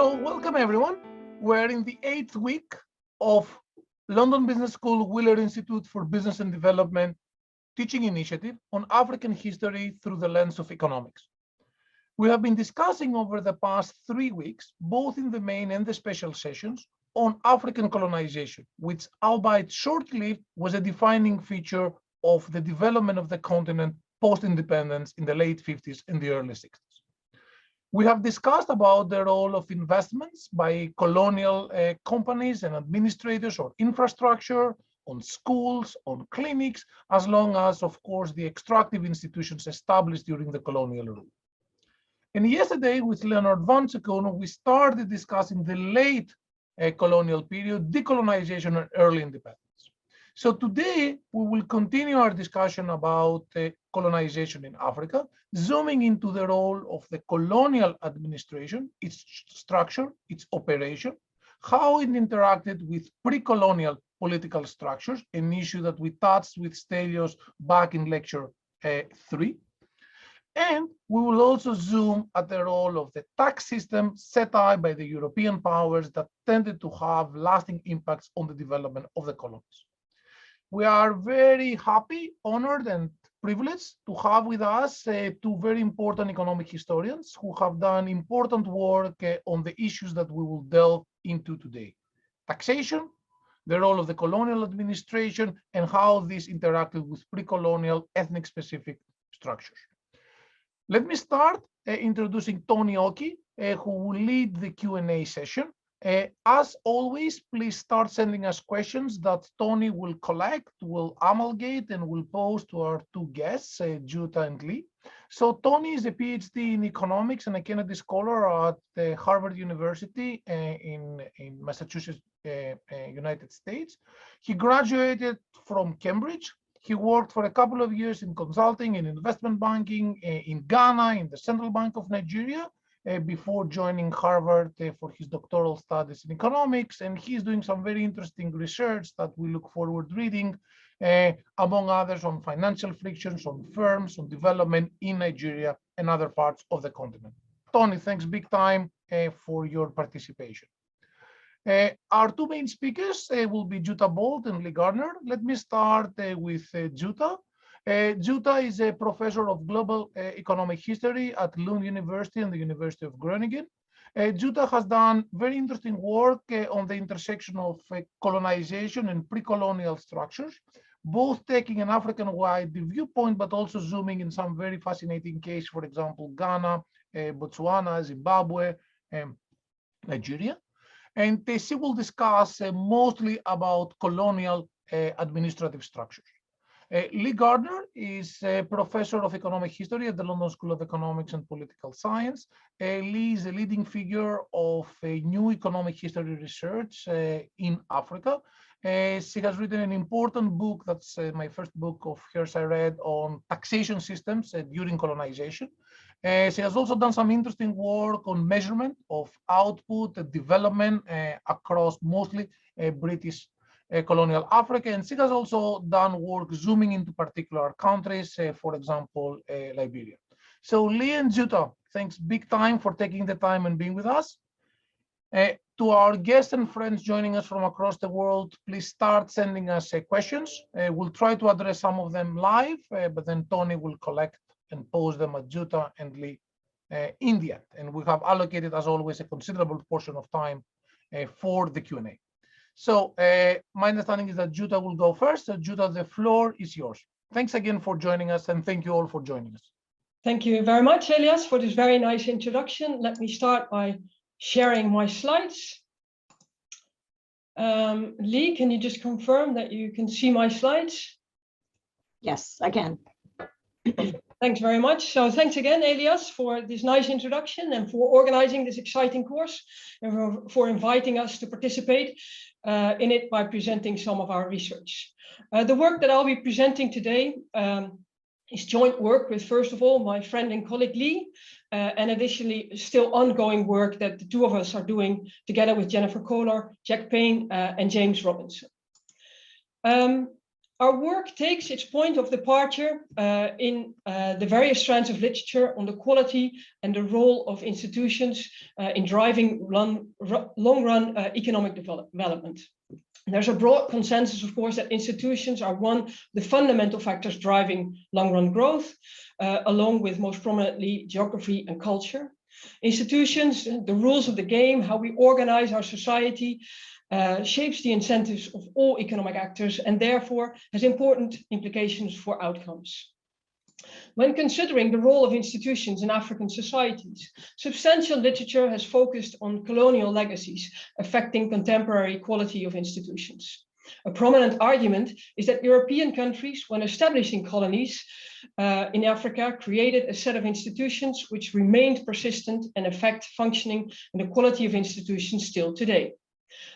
So welcome everyone. We're in the 8th week of London Business School Wheeler Institute for Business and Development teaching initiative on African history through the lens of economics. We have been discussing over the past 3 weeks, both in the main and the special sessions, on African colonization, which, albeit short-lived, was a defining feature of the development of the continent post-independence in the late 50s and the early 60s. We have discussed about the role of investments by colonial companies and administrators or infrastructure, on schools, on clinics, as long as, of course, the extractive institutions established during the colonial rule. And yesterday, with Leonard van Sekonen, we started discussing the late colonial period, decolonization, and early independence. So today, we will continue our discussion about colonization in Africa, zooming into the role of the colonial administration, its structure, its operation, how it interacted with pre-colonial political structures, an issue that we touched with Stelios back in lecture 3. And we will also zoom at the role of the tax system set up by the European powers that tended to have lasting impacts on the development of the colonies. We are very happy, honored, and privileged to have with us two very important economic historians who have done important work on the issues that we will delve into today. Taxation, the role of the colonial administration, and how this interacted with pre-colonial ethnic-specific structures. Let me start introducing Tony Oki, who will lead the Q&A session. As always, please start sending us questions that Tony will collect, will amalgate, and will pose to our two guests, Jutta and Lee. So Tony is a PhD in economics and a Kennedy Scholar at Harvard University in Massachusetts, United States. He graduated from Cambridge. He worked for a couple of years in consulting and investment banking in Ghana, in the Central Bank of Nigeria, before joining Harvard for his doctoral studies in economics. And he's doing some very interesting research that we look forward reading, among others on financial frictions, on firms, on development in Nigeria and other parts of the continent. Tony, thanks big time for your participation. Our two main speakers will be Jutta Bolt and Lee Gardner. Let me start with Jutta. Jutta is a professor of global economic history at Lund University and the University of Groningen. Jutta has done very interesting work on the intersection of colonization and pre-colonial structures, both taking an African-wide viewpoint, but also zooming in some very fascinating cases, for example, Ghana, Botswana, Zimbabwe, Nigeria. And she will discuss mostly about colonial administrative structures. Lee Gardner is a professor of economic history at the London School of Economics and Political Science. Lee is a leading figure of new economic history research in Africa. She has written an important book, that's my first book of hers I read, on taxation systems during colonization. She has also done some interesting work on measurement of output and development across mostly British colonial Africa, and she has also done work zooming into particular countries, for example, Liberia. So Lee and Jutta, thanks big time for taking the time and being with us. To our guests and friends joining us from across the world, please start sending us questions. We'll try to address some of them live, but then Tony will collect and pose them at Jutta and Lee in the end. And we have allocated, as always, a considerable portion of time for the Q&A. So my understanding is that Jutta will go first. So Jutta, the floor is yours. Thanks again for joining us, and thank you all for joining us. Thank you very much, Elias, for this very nice introduction. Let me start by sharing my slides. Lee, can you just confirm that you can see my slides? Yes, I can. Thanks very much. So thanks again, Elias, for this nice introduction and for organizing this exciting course and for inviting us to participate in it by presenting some of our research. The work that I'll be presenting today is joint work with, first of all, my friend and colleague Lee, and additionally still ongoing work that the two of us are doing together with Jennifer Kohler, Jack Payne, and James Robinson. Our work takes its point of departure in the various strands of literature on the quality and the role of institutions in driving long-run economic development. There's a broad consensus, of course, that institutions are one of the fundamental factors driving long-run growth, along with most prominently geography and culture. Institutions, the rules of the game, how we organize our society, shapes the incentives of all economic actors and therefore has important implications for outcomes. When considering the role of institutions in African societies, substantial literature has focused on colonial legacies affecting contemporary quality of institutions. A prominent argument is that European countries, when establishing colonies in Africa, created a set of institutions which remained persistent and affect functioning and the quality of institutions still today.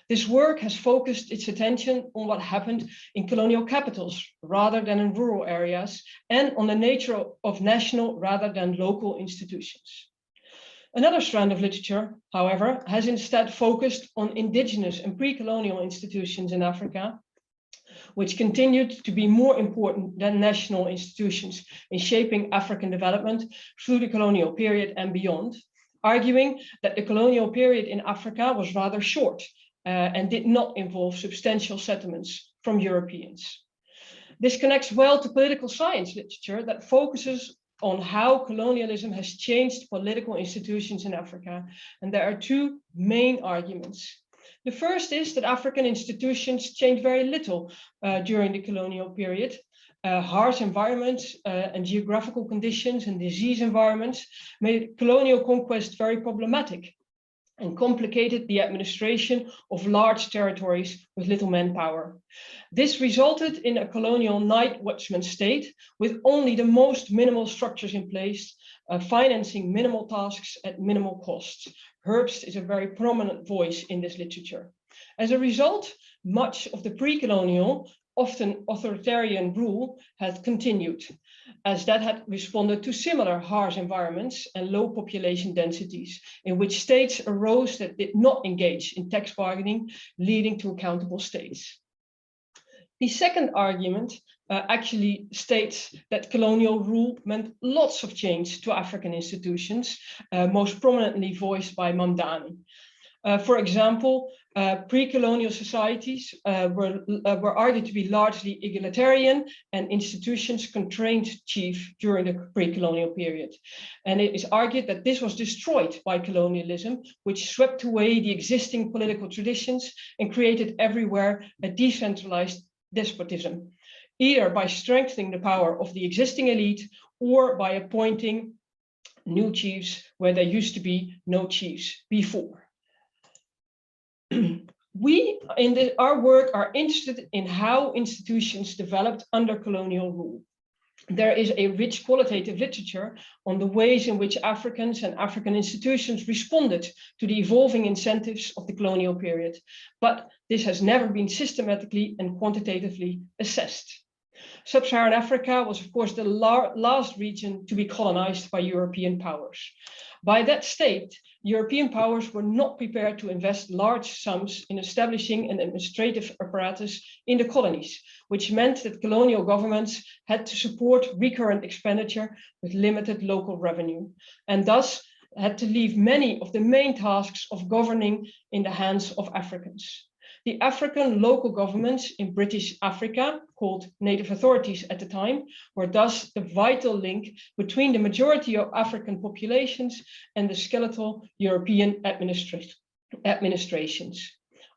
This work has focused its attention on what happened in colonial capitals rather than in rural areas and on the nature of national rather than local institutions. Another strand of literature, however, has instead focused on indigenous and pre-colonial institutions in Africa, which continued to be more important than national institutions in shaping African development through the colonial period and beyond, arguing that the colonial period in Africa was rather short and did not involve substantial settlements from Europeans. This connects well to political science literature that focuses on how colonialism has changed political institutions in Africa. And there are two main arguments. The first is that African institutions changed very little during the colonial period. Harsh environments and geographical conditions and disease environments made colonial conquest very problematic and complicated the administration of large territories with little manpower. This resulted in a colonial night watchman state with only the most minimal structures in place, financing minimal tasks at minimal costs. Herbst is a very prominent voice in this literature. As a result, much of the pre-colonial, often authoritarian rule had continued, as that had responded to similar harsh environments and low population densities, in which states arose that did not engage in tax bargaining, leading to accountable states. The second argument actually states that colonial rule meant lots of change to African institutions, most prominently voiced by Mamdani. For example, pre-colonial societies were argued to be largely egalitarian and institutions constrained chief during the pre-colonial period. And it is argued that this was destroyed by colonialism, which swept away the existing political traditions and created everywhere a decentralized despotism, either by strengthening the power of the existing elite or by appointing new chiefs where there used to be no chiefs before. We, in our work, are interested in how institutions developed under colonial rule. There is a rich qualitative literature on the ways in which Africans and African institutions responded to the evolving incentives of the colonial period, but this has never been systematically and quantitatively assessed. Sub-Saharan Africa was, of course, the last region to be colonized by European powers. By that state, European powers were not prepared to invest large sums in establishing an administrative apparatus in the colonies, which meant that colonial governments had to support recurrent expenditure with limited local revenue, and thus had to leave many of the main tasks of governing in the hands of Africans. The African local governments in British Africa, called native authorities at the time, were thus the vital link between the majority of African populations and the skeletal European administrations.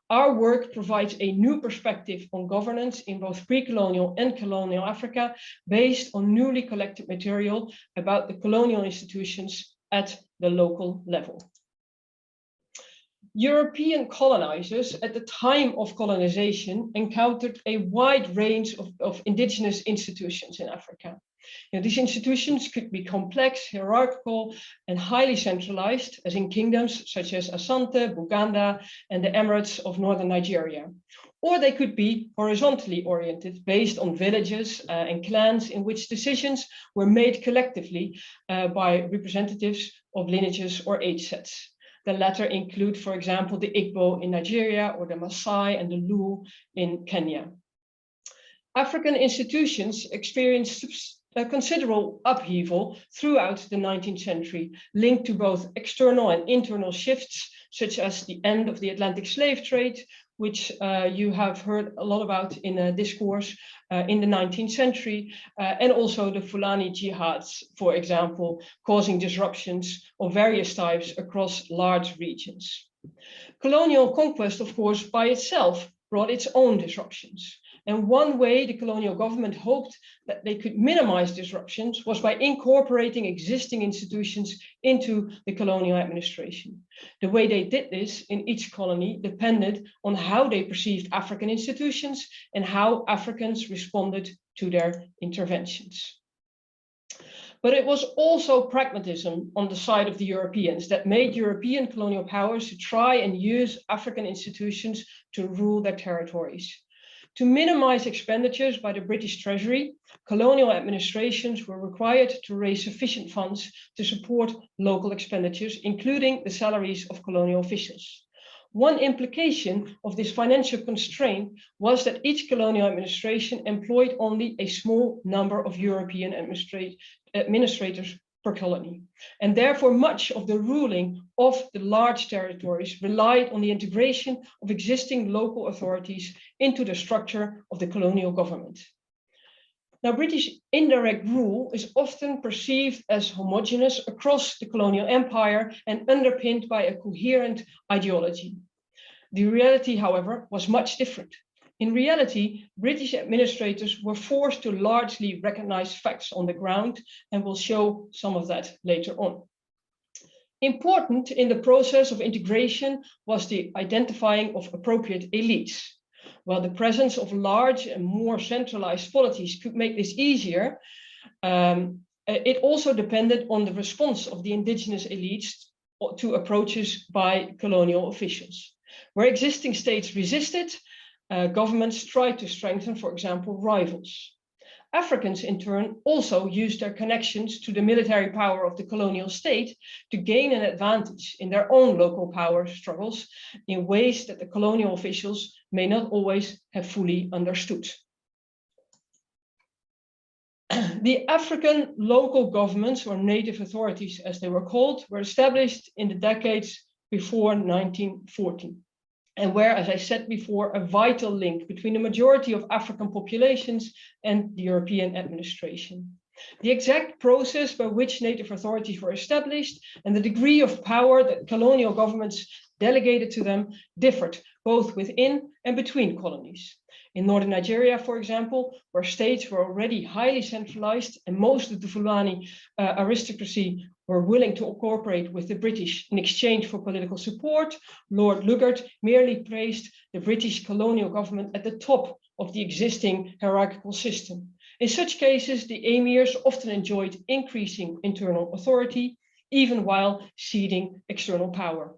Our work provides a new perspective on governance in both pre-colonial and colonial Africa, based on newly collected material about the colonial institutions at the local level. European colonizers at the time of colonization encountered a wide range of indigenous institutions in Africa. These institutions could be complex, hierarchical, and highly centralized, as in kingdoms such as Asante, Buganda, and the Emirates of northern Nigeria. Or they could be horizontally oriented, based on villages and clans in which decisions were made collectively by representatives of lineages or age sets. The latter include, for example, the Igbo in Nigeria or the Maasai and the Luo in Kenya. African institutions experienced a considerable upheaval throughout the 19th century, linked to both external and internal shifts, such as the end of the Atlantic slave trade, which you have heard a lot about in a discourse in the 19th century, and also the Fulani jihads, for example, causing disruptions of various types across large regions. Colonial conquest, of course, by itself brought its own disruptions. And one way the colonial government hoped that they could minimize disruptions was by incorporating existing institutions into the colonial administration. The way they did this in each colony depended on how they perceived African institutions and how Africans responded to their interventions. But it was also pragmatism on the side of the Europeans that made European colonial powers to try and use African institutions to rule their territories. To minimize expenditures by the British Treasury, colonial administrations were required to raise sufficient funds to support local expenditures, including the salaries of colonial officials. One implication of this financial constraint was that each colonial administration employed only a small number of European administrators per colony. And therefore, much of the ruling of the large territories relied on the integration of existing local authorities into the structure of the colonial government. Now, British indirect rule is often perceived as homogeneous across the colonial empire and underpinned by a coherent ideology. The reality, however, was much different. In reality, British administrators were forced to largely recognize facts on the ground, and we'll show some of that later on. Important in the process of integration was the identifying of appropriate elites. While the presence of large and more centralized polities could make this easier, it also depended on the response of the indigenous elites to approaches by colonial officials. Where existing states resisted, governments tried to strengthen, for example, rivals. Africans, in turn, also used their connections to the military power of the colonial state to gain an advantage in their own local power struggles in ways that the colonial officials may not always have fully understood. The African local governments, or native authorities as they were called, were established in the decades before 1914. And where, as I said before, a vital link between the majority of African populations and the European administration. The exact process by which native authorities were established and the degree of power that colonial governments delegated to them differed both within and between colonies. In northern Nigeria, for example, where states were already highly centralized and most of the Fulani aristocracy were willing to cooperate with the British in exchange for political support, Lord Lugard merely placed the British colonial government at the top of the existing hierarchical system. In such cases, the emirs often enjoyed increasing internal authority, even while ceding external power.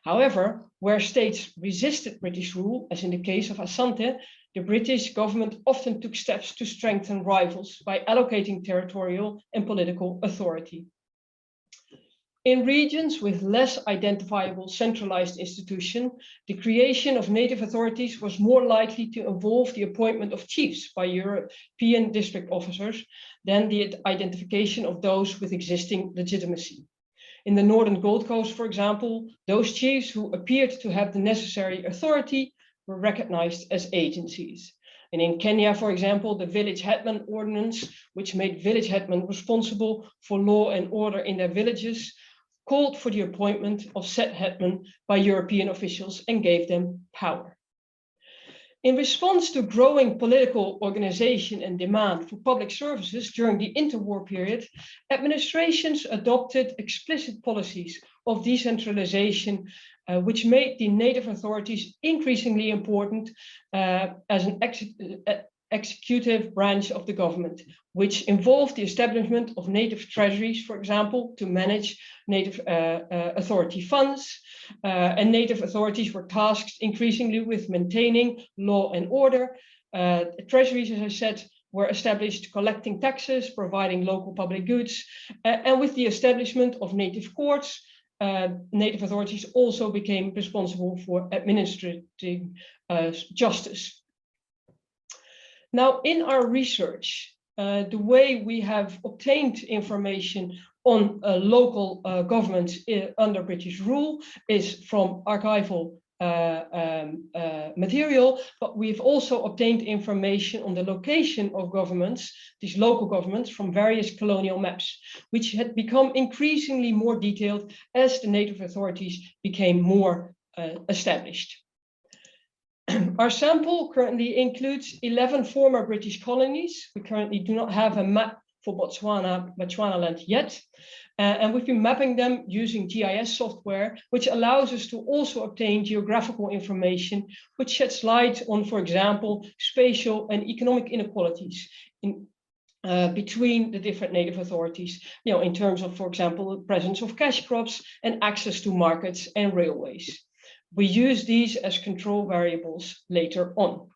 However, where states resisted British rule, as in the case of Asante, the British government often took steps to strengthen rivals by allocating territorial and political authority. In regions with less identifiable centralized institution, the creation of native authorities was more likely to involve the appointment of chiefs by European district officers than the identification of those with existing legitimacy. In the Northern Gold Coast, for example, those chiefs who appeared to have the necessary authority were recognized as agencies. And in Kenya, for example, the village headman ordinance, which made village headmen responsible for law and order in their villages, called for the appointment of said headmen by European officials and gave them power. In response to growing political organization and demand for public services during the interwar period, administrations adopted explicit policies of decentralization, which made the native authorities increasingly important as an executive branch of the government, which involved the establishment of native treasuries, for example, to manage native authority funds, and native authorities were tasked increasingly with maintaining law and order. Treasuries, as I said, were established collecting taxes, providing local public goods, and with the establishment of native courts, native authorities also became responsible for administrating justice. Now, in our research, the way we have obtained information on local governments under British rule is from archival material, but we've also obtained information on the location of governments, these local governments, from various colonial maps, which had become increasingly more detailed as the native authorities became more established. Our sample currently includes 11 former British colonies. We currently do not have a map for Bechuanaland yet. And we've been mapping them using GIS software, which allows us to also obtain geographical information, which sheds light on, for example, spatial and economic inequalities between the different native authorities, in terms of, for example, the presence of cash crops and access to markets and railways. We use these as control variables later on.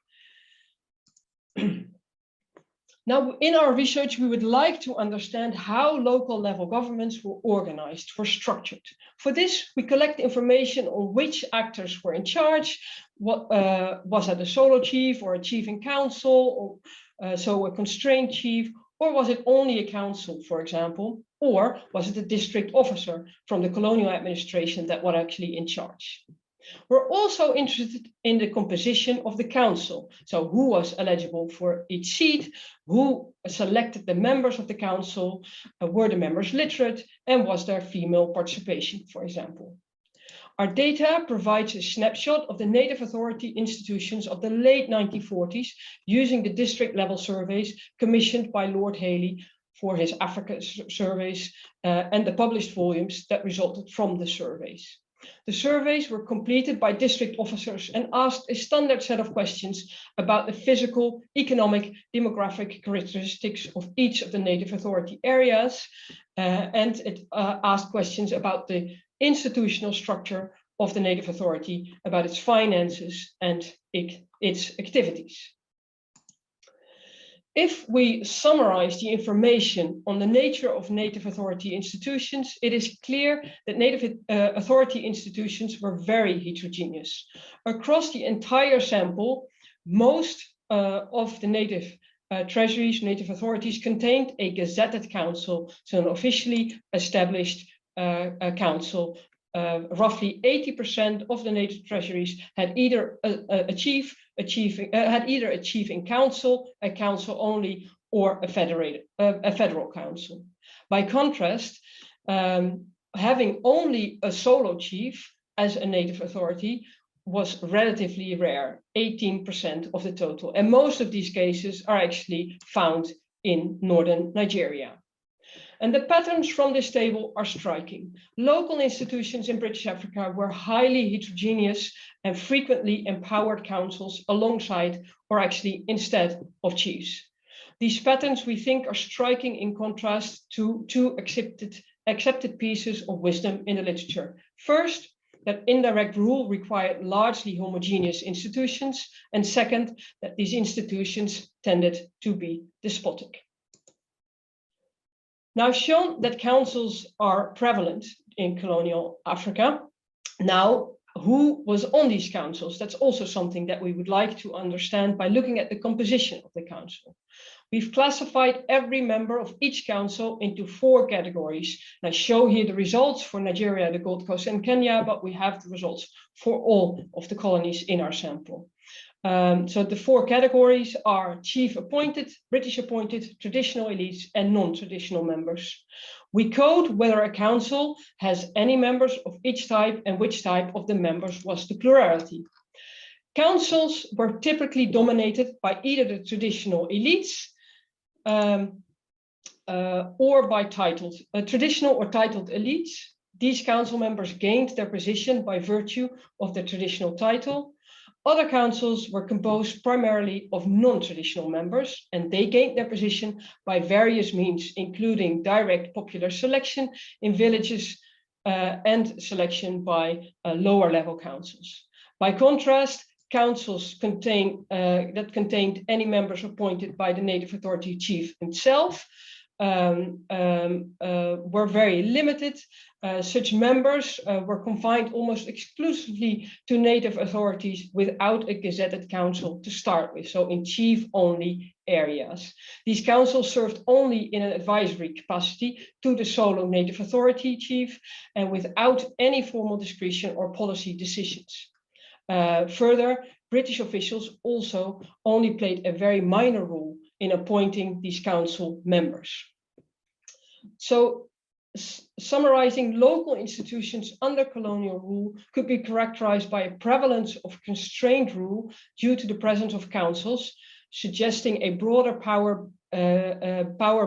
Now, in our research, we would like to understand how local level governments were organized, were structured. For this, we collect information on which actors were in charge, what was it a solo chief or a chief in council, or so a constrained chief, or was it only a council, for example, or was it a district officer from the colonial administration that was actually in charge? We're also interested in the composition of the council. So who was eligible for each seat, who selected the members of the council, were the members literate, and was there female participation, for example. Our data provides a snapshot of the native authority institutions of the late 1940s using the district level surveys commissioned by Lord Haley for his Africa surveys and the published volumes that resulted from the surveys. The surveys were completed by district officers and asked a standard set of questions about the physical, economic, demographic characteristics of each of the native authority areas, and it asked questions about the institutional structure of the native authority, about its finances and its activities. If we summarize the information on the nature of native authority institutions, it is clear that native authority institutions were very heterogeneous. Across the entire sample, most of the native treasuries, native authorities contained a gazetted council, so an officially established council. Roughly 80% of the native treasuries had either a chief in council, a council only, or a federal council. By contrast, having only a solo chief as a native authority was relatively rare, 18% of the total. And most of these cases are actually found in northern Nigeria. And the patterns from this table are striking. Local institutions in British Africa were highly heterogeneous and frequently empowered councils alongside or actually instead of chiefs. These patterns, we think, are striking in contrast to two accepted pieces of wisdom in the literature. First, that indirect rule required largely homogeneous institutions, and second, that these institutions tended to be despotic. Now, shown that councils are prevalent in colonial Africa, now who was on these councils? That's also something that we would like to understand by looking at the composition of the council. We've classified every member of each council into 4 categories. And I show here the results for Nigeria, the Gold Coast, and Kenya, but we have the results for all of the colonies in our sample. So the 4 categories are chief appointed, British appointed, traditional elites, and non-traditional members. We code whether a council has any members of each type and which type of the members was the plurality. Councils were typically dominated by either the traditional elites or by traditional or titled elites. These council members gained their position by virtue of their traditional title. Other councils were composed primarily of non-traditional members, and they gained their position by various means, including direct popular selection in villages and selection by lower level councils. By contrast, councils that contained any members appointed by the native authority chief himself were very limited. Such members were confined almost exclusively to native authorities without a gazetted council to start with, so in chief-only areas. These councils served only in an advisory capacity to the solo native authority chief and without any formal discretion or policy decisions. Further, British officials also only played a very minor role in appointing these council members. So, summarizing, local institutions under colonial rule could be characterized by a prevalence of constrained rule due to the presence of councils, suggesting a broader power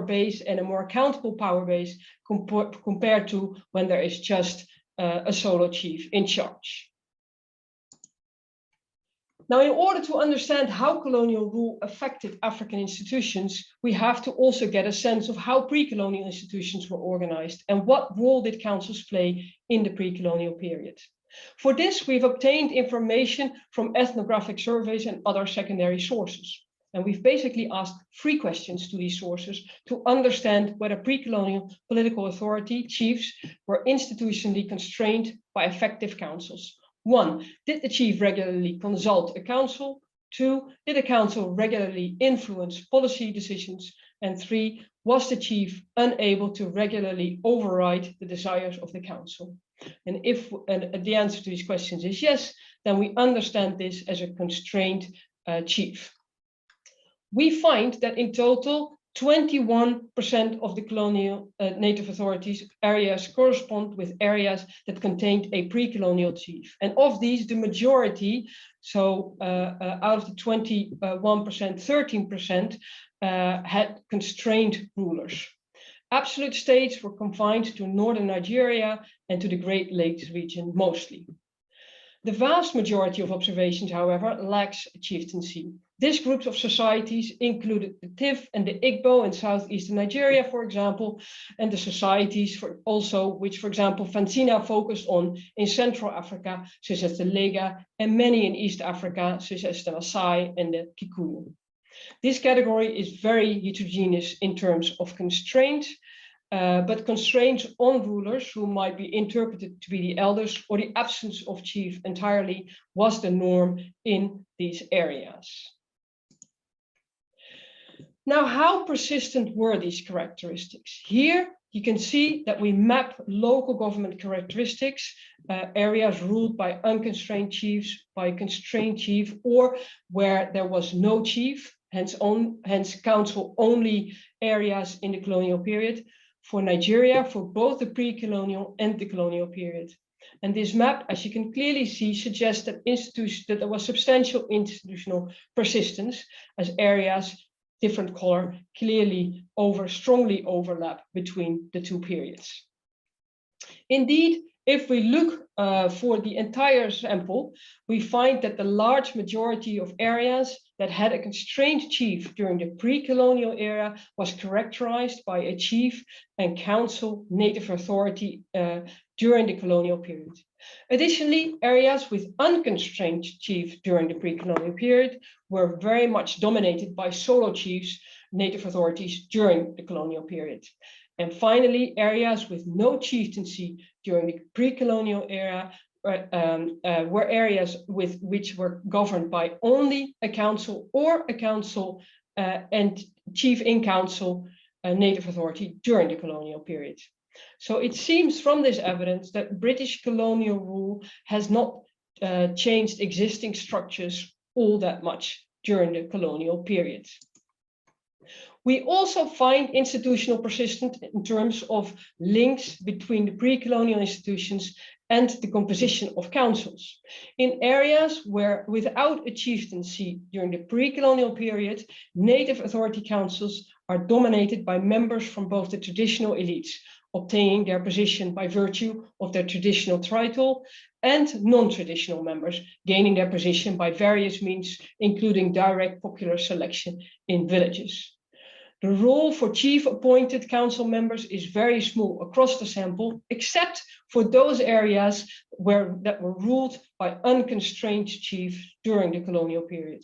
base and a more accountable power base compared to when there is just a solo chief in charge. Now, in order to understand how colonial rule affected African institutions, we have to also get a sense of how pre-colonial institutions were organized and what role did councils play in the pre-colonial period. For this, we've obtained information from ethnographic surveys and other secondary sources. And we've basically asked 3 questions to these sources to understand whether pre-colonial political authority chiefs were institutionally constrained by effective councils. 1, did the chief regularly consult a council? 2, did the council regularly influence policy decisions? And 3, was the chief unable to regularly override the desires of the council? And if the answer to these questions is yes, then we understand this as a constrained chief. We find that in total, 21% of the colonial native authorities areas correspond with areas that contained a pre-colonial chief. And of these, the majority, so out of the 21%, 13% had constrained rulers. Absolute states were confined to northern Nigeria and to the Great Lakes region mostly. The vast majority of observations, however, lacks chieftaincy. These groups of societies included the Tiv and the Igbo in southeastern Nigeria, for example, and the societies which, for example, Fansina focused on in Central Africa, such as the Lega, and many in East Africa, such as the Maasai and the Kikuyu. This category is very heterogeneous in terms of constraints, but constraints on rulers who might be interpreted to be the elders or the absence of chief entirely was the norm in these areas. Now, how persistent were these characteristics? Here, you can see that we map local government characteristics, areas ruled by unconstrained chiefs, by a constrained chief, or where there was no chief, hence council-only areas in the colonial period, for Nigeria, for both the pre-colonial and the colonial period. And this map, as you can clearly see, suggests that there was substantial institutional persistence as areas, different color, clearly strongly overlap between the 2 periods. Indeed, if we look for the entire sample, we find that the large majority of areas that had a constrained chief during the pre-colonial era was characterized by a chief and council native authority during the colonial period. Additionally, areas with unconstrained chiefs during the pre-colonial period were very much dominated by solo chiefs, native authorities during the colonial period. And finally, areas with no chieftaincy during the pre-colonial era were areas which were governed by only a council or a council and chief in council native authority during the colonial period. So it seems from this evidence that British colonial rule has not changed existing structures all that much during the colonial period. We also find institutional persistence in terms of links between the pre-colonial institutions and the composition of councils. In areas where without a chieftaincy during the pre-colonial period, native authority councils are dominated by members from both the traditional elites, obtaining their position by virtue of their traditional title, and non-traditional members gaining their position by various means, including direct popular selection in villages. The role for chief appointed council members is very small across the sample, except for those areas that were ruled by unconstrained chiefs during the colonial period.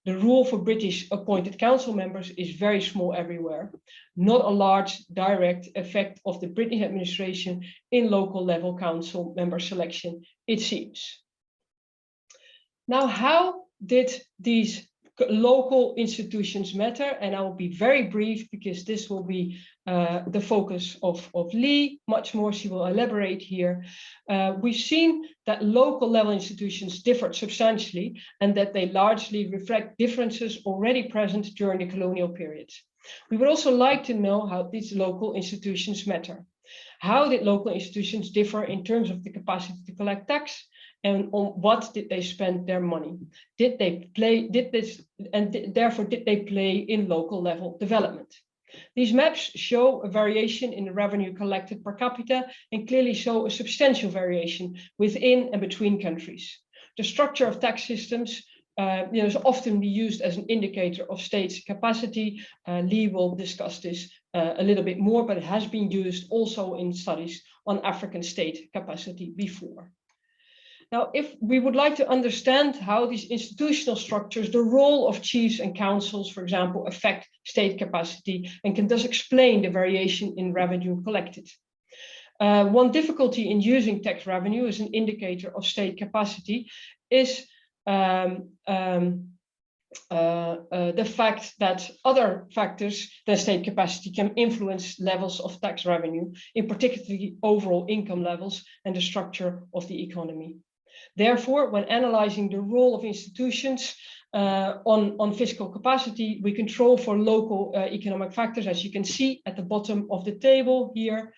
The rule for British appointed council members is very small everywhere, not a large direct effect of the British administration in local level council member selection, it seems. Now, how did these local institutions matter? And I will be very brief because this will be the focus of Lee. Much more she will elaborate here. We've seen that local level institutions differed substantially and that they largely reflect differences already present during the colonial period. We would also like to know how these local institutions matter. How did local institutions differ in terms of the capacity to collect tax? And on what did they spend their money? Did they play, therefore did they play in local level development? These maps show a variation in the revenue collected per capita and clearly show a substantial variation within and between countries. The structure of tax systems is often used as an indicator of states' capacity. Lee will discuss this a little bit more, but it has been used also in studies on African state capacity before. Now, if we would like to understand how these institutional structures, the role of chiefs and councils, for example, affect state capacity and can thus explain the variation in revenue collected. One difficulty in using tax revenue as an indicator of state capacity is the fact that other factors than state capacity can influence levels of tax revenue, in particular overall income levels and the structure of the economy. Therefore, when analyzing the role of institutions on fiscal capacity, we control for local economic factors, as you can see at the bottom of the table here.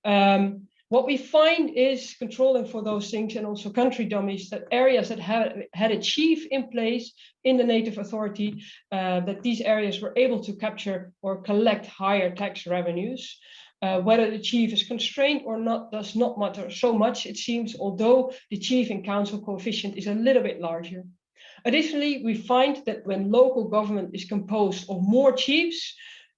What we find is controlling for those things and also country dummies, that areas that had a chief in place in the native authority, that these areas were able to capture or collect higher tax revenues. Whether the chief is constrained or not does not matter so much, it seems, although the chief and council coefficient is a little bit larger. Additionally, we find that when local government is composed of more chiefs,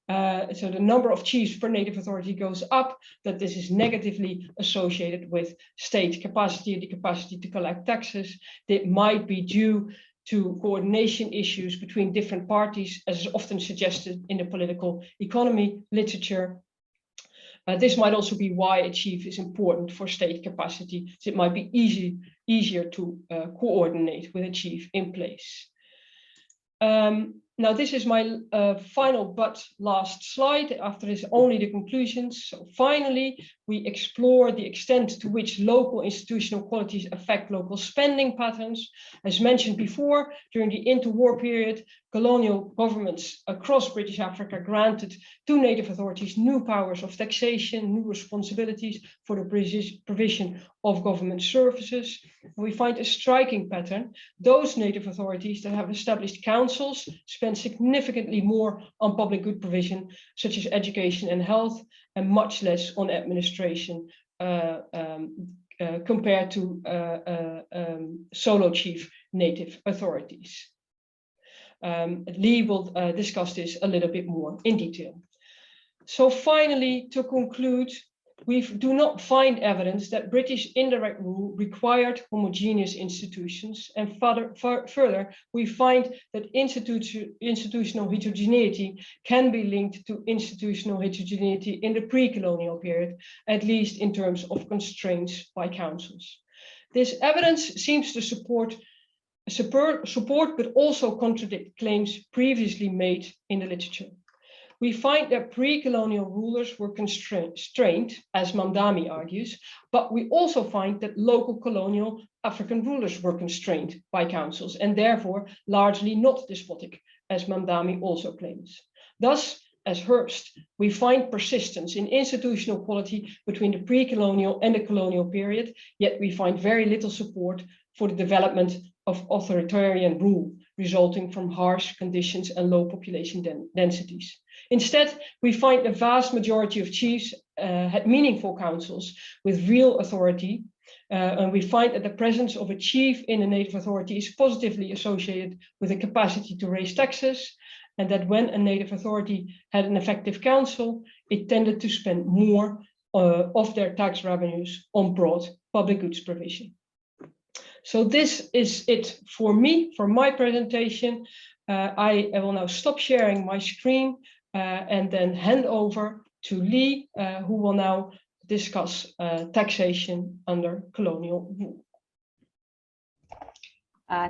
so the number of chiefs per native authority goes up, that this is negatively associated with state capacity, the capacity to collect taxes. That might be due to coordination issues between different parties, as is often suggested in the political economy literature. This might also be why a chief is important for state capacity. So it might be easier to coordinate with a chief in place. Now, this is my final but last slide. After this, only the conclusions. So finally, we explore the extent to which local institutional qualities affect local spending patterns. As mentioned before, during the interwar period, colonial governments across British Africa granted to native authorities new powers of taxation, new responsibilities for the provision of government services. And we find a striking pattern. Those native authorities that have established councils spend significantly more on public good provision, such as education and health, and much less on administration compared to solo chief native authorities. Lee will discuss this a little bit more in detail. So finally, to conclude, we do not find evidence that British indirect rule required homogeneous institutions, and further, we find that institutional heterogeneity can be linked to institutional heterogeneity in the pre-colonial period, at least in terms of constraints by councils. This evidence seems to support but also contradict claims previously made in the literature. We find that pre-colonial rulers were constrained, as Mamdani argues, but we also find that local colonial African rulers were constrained by councils and therefore largely not despotic, as Mamdani also claims. Thus, as Herbst, we find persistence in institutional quality between the pre-colonial and the colonial period, yet we find very little support for the development of authoritarian rule resulting from harsh conditions and low population densities. Instead, we find the vast majority of chiefs had meaningful councils with real authority, and we find that the presence of a chief in a native authority is positively associated with a capacity to raise taxes, and that when a native authority had an effective council, it tended to spend more of their tax revenues on broad public goods provision. So this is it for me, for my presentation. I will now stop sharing my screen and then hand over to Lee, who will now discuss taxation under colonial rule.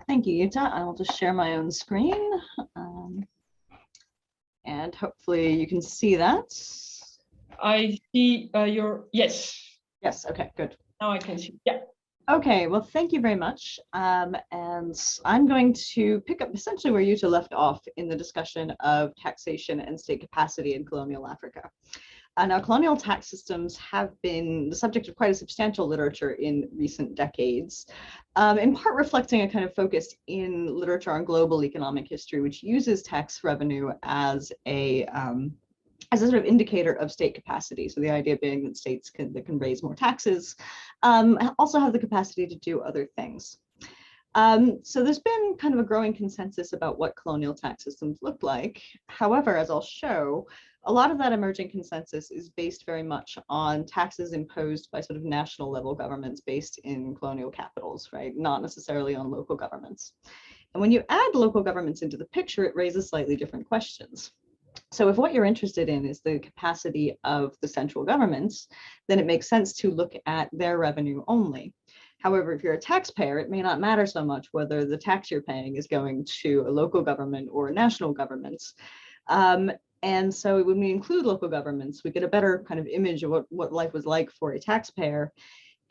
Thank you, Jutta. I will just share my own screen. And hopefully you can see that. I see your, yes. Yes, okay, good. Now I can see, yeah. Okay, well, thank you very much. And I'm going to pick up essentially where Jutta left off in the discussion of taxation and state capacity in colonial Africa. Now, colonial tax systems have been the subject of quite a substantial literature in recent decades, in part reflecting a kind of focus in literature on global economic history, which uses tax revenue as a sort of indicator of state capacity. So the idea being that states can raise more taxes, also have the capacity to do other things. So there's been kind of a growing consensus about what colonial tax systems look like. However, as I'll show, a lot of that emerging consensus is based very much on taxes imposed by sort of national level governments based in colonial capitals, right? Not necessarily on local governments. And when you add local governments into the picture, it raises slightly different questions. So if what you're interested in is the capacity of the central governments, then it makes sense to look at their revenue only. However, if you're a taxpayer, it may not matter so much whether the tax you're paying is going to a local government or a national government. And so when we include local governments, we get a better kind of image of what life was like for a taxpayer.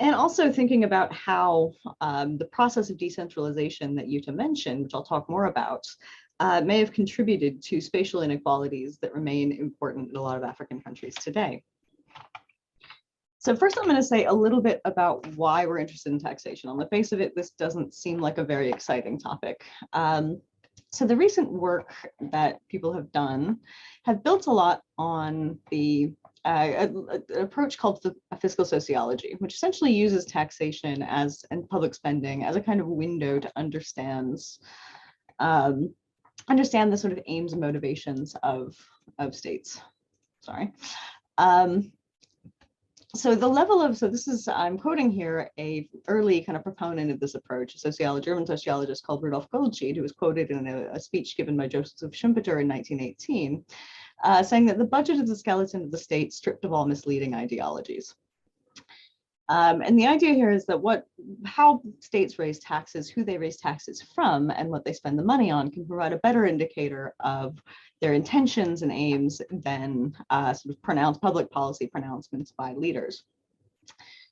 And also thinking about how the process of decentralization that Jutta mentioned, which I'll talk more about, may have contributed to spatial inequalities that remain important in a lot of African countries today. So first, I'm going to say a little bit about why we're interested in taxation. On the face of it, this doesn't seem like a very exciting topic. So the recent work that people have done have built a lot on the an approach called fiscal sociology, which essentially uses taxation and public spending as a kind of window to understand the sort of aims and motivations of states. Sorry. So the level of, I'm quoting here a early kind of proponent of this approach, a German sociologist called Rudolf Goldschmied, who was quoted in a speech given by Joseph Schumpeter in 1918, saying that the budget is the skeleton of the state stripped of all misleading ideologies. And the idea here is that how states raise taxes, who they raise taxes from, and what they spend the money on can provide a better indicator of their intentions and aims than sort of pronounced public policy pronouncements by leaders.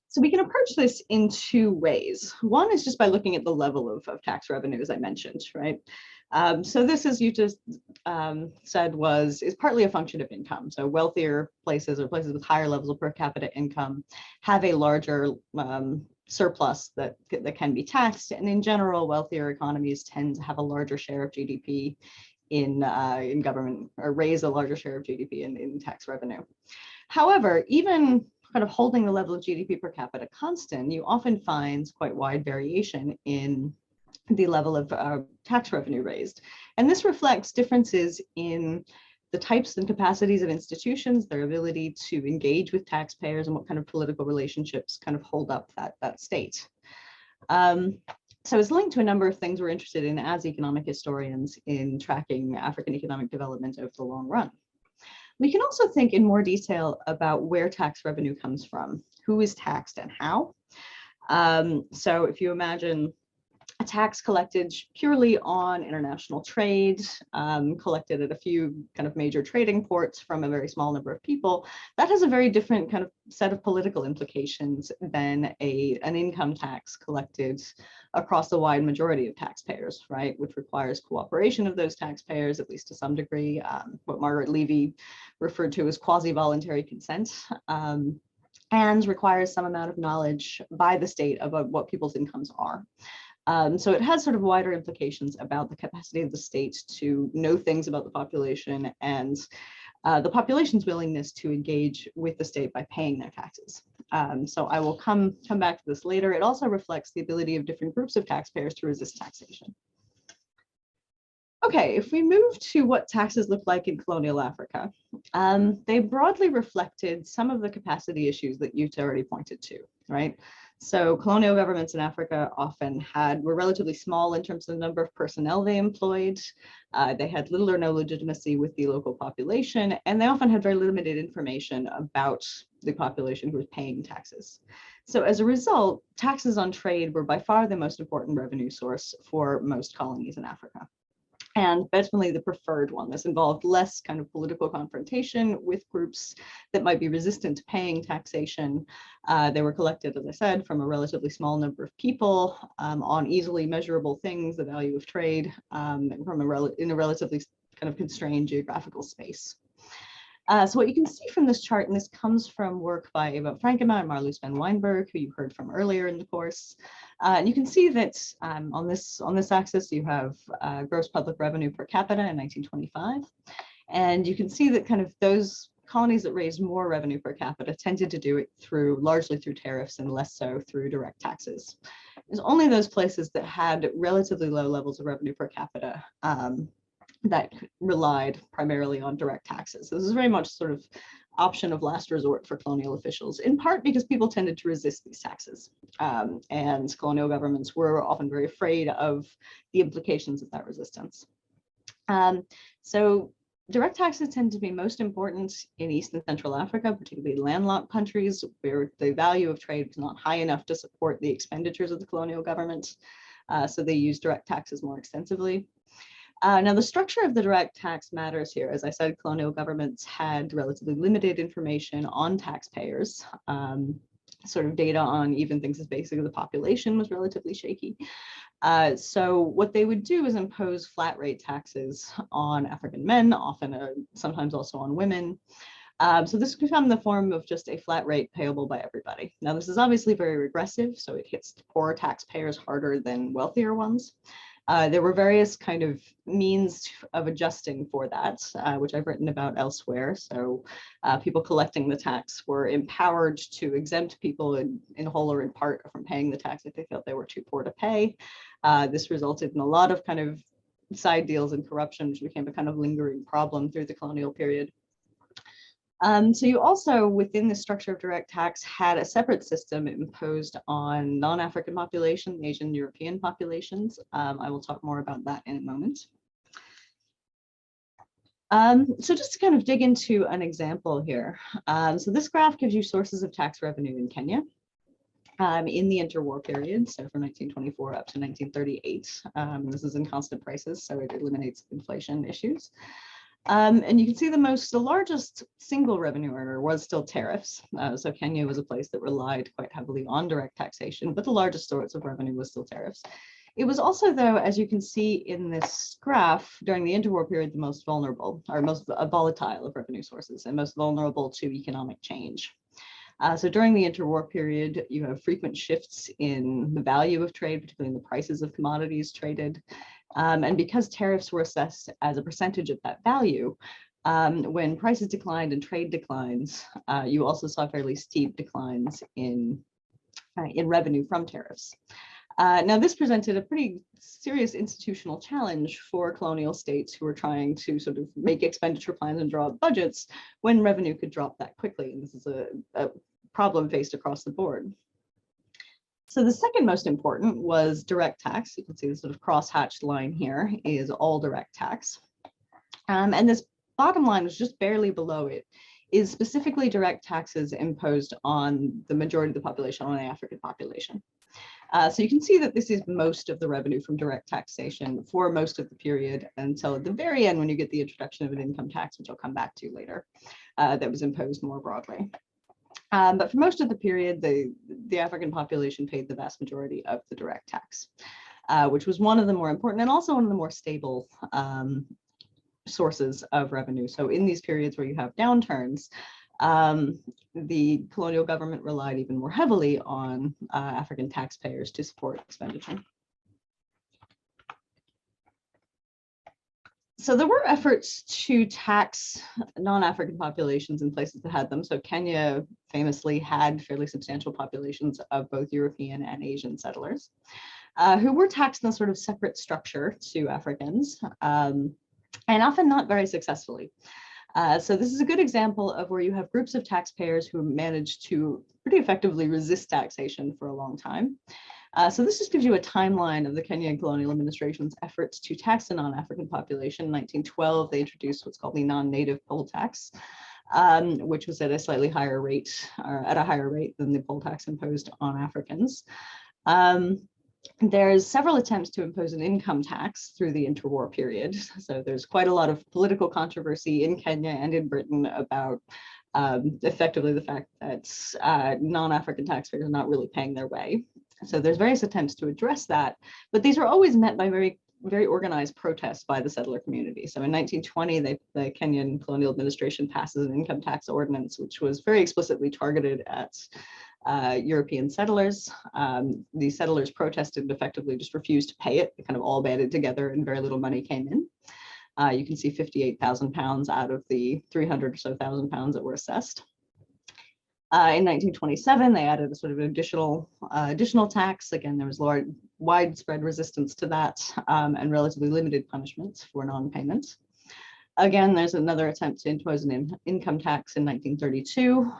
So we can approach this in two ways. One is just by looking at the level of tax revenue, as I mentioned, right? So this, as you just said, is partly a function of income. So wealthier places or places with higher levels of per capita income have a larger surplus that can be taxed. And in general, wealthier economies tend to have a larger share of GDP in government, or raise a larger share of GDP in tax revenue. However, even kind of holding the level of GDP per capita constant, you often find quite wide variation in the level of tax revenue raised. And this reflects differences in the types and capacities of institutions, their ability to engage with taxpayers, and what kind of political relationships kind of hold up that state. So it's linked to a number of things we're interested in as economic historians in tracking African economic development over the long run. We can also think in more detail about where tax revenue comes from, who is taxed and how. So if you imagine a tax collected purely on international trade, collected at a few kind of major trading ports from a very small number of people, that has a very different kind of set of political implications than an income tax collected across the wide majority of taxpayers, right? Which requires cooperation of those taxpayers, at least to some degree, what Margaret Levy referred to as quasi-voluntary consent, and requires some amount of knowledge by the state about what people's incomes are. So it has sort of wider implications about the capacity of the state to know things about the population and the population's willingness to engage with the state by paying their taxes. So I will come back to this later. It also reflects the ability of different groups of taxpayers to resist taxation. Okay, if we move to what taxes look like in colonial Africa, they broadly reflected some of the capacity issues that you've already pointed to, right? So colonial governments in Africa often were relatively small in terms of the number of personnel they employed. They had little or no legitimacy with the local population, and they often had very limited information about the population who was paying taxes. So as a result, taxes on trade were by far the most important revenue source for most colonies in Africa. And ultimately the preferred one. This involved less kind of political confrontation with groups that might be resistant to paying taxation. They were collected, as I said, from a relatively small number of people on easily measurable things, the value of trade, in a relatively kind of constrained geographical space. So what you can see from this chart, and this comes from work by Ewout Frankema and Marloes van Wijnberg, who you heard from earlier in the course. And you can see that on this axis, you have gross public revenue per capita in 1925. And you can see that kind of those colonies that raised more revenue per capita tended to do it largely through tariffs and less so through direct taxes. There's only those places that had relatively low levels of revenue per capita that relied primarily on direct taxes. So this is very much sort of option of last resort for colonial officials, in part because people tended to resist these taxes. And colonial governments were often very afraid of the implications of that resistance. So direct taxes tend to be most important in East and Central Africa, particularly landlocked countries where the value of trade was not high enough to support the expenditures of the colonial government. So they use direct taxes more extensively. Now, the structure of the direct tax matters here. As I said, colonial governments had relatively limited information on taxpayers. Sort of data on even things as basic as the population was relatively shaky. So what they would do is impose flat rate taxes on African men, often sometimes also on women. So this could come in the form of just a flat rate payable by everybody. Now, this is obviously very regressive, so it hits poorer taxpayers harder than wealthier ones. There were various kind of means of adjusting for that, which I've written about elsewhere. So people collecting the tax were empowered to exempt people in whole or in part from paying the tax if they felt they were too poor to pay. This resulted in a lot of kind of side deals and corruption, which became a kind of lingering problem through the colonial period. So you also, within the structure of direct tax, had a separate system imposed on non-African population, Asian European populations. I will talk more about that in a moment. So just to kind of dig into an example here. So this graph gives you sources of tax revenue in Kenya in the interwar period, so from 1924 up to 1938. This is in constant prices, so it eliminates inflation issues. And you can see the largest single revenue earner was still tariffs. So Kenya was a place that relied quite heavily on direct taxation, but the largest source of revenue was still tariffs. It was also, though, as you can see in this graph, during the interwar period, the most vulnerable, or most volatile of revenue sources, and most vulnerable to economic change. So during the interwar period, you have frequent shifts in the value of trade, particularly in the prices of commodities traded. And because tariffs were assessed as a percentage of that value, when prices declined and trade declines, you also saw fairly steep declines in revenue from tariffs. Now, this presented a pretty serious institutional challenge for colonial states who were trying to sort of make expenditure plans and draw up budgets when revenue could drop that quickly. And this is a problem faced across the board. So the second most important was direct tax. You can see the sort of cross-hatched line here is all direct tax. And this bottom line was just barely below it, is specifically direct taxes imposed on the majority of the population, on the African population. So you can see that this is most of the revenue from direct taxation for most of the period until at the very end when you get the introduction of an income tax, which I'll come back to later, that was imposed more broadly. But for most of the period, the African population paid the vast majority of the direct tax, which was one of the more important and also one of the more stable sources of revenue. So in these periods where you have downturns, the colonial government relied even more heavily on African taxpayers to support expenditure. So there were efforts to tax non-African populations in places that had them. So Kenya famously had fairly substantial populations of both European and Asian settlers. who were taxed in a sort of separate structure to Africans, and often not very successfully. So this is a good example of where you have groups of taxpayers who managed to pretty effectively resist taxation for a long time. So this just gives you a timeline of the Kenyan colonial administration's efforts to tax the non-African population. In 1912, they introduced what's called the non-native poll tax, which was at a slightly higher rate, or at a higher rate than the poll tax imposed on Africans. There's several attempts to impose an income tax through the interwar period. So there's quite a lot of political controversy in Kenya and in Britain about effectively the fact that non-African taxpayers are not really paying their way. So there's various attempts to address that, but these are always met by very organized protests by the settler community. So in 1920, the Kenyan colonial administration passes an income tax ordinance, which was very explicitly targeted at European settlers. The settlers protested and effectively just refused to pay it. They kind of all banded together and very little money came in. You can see 58,000 pounds out of the 300 or so thousand pounds that were assessed. In 1927, they added a sort of additional tax. Again, there was widespread resistance to that and relatively limited punishments for non-payment. Again, there's another attempt to impose an income tax in 1932,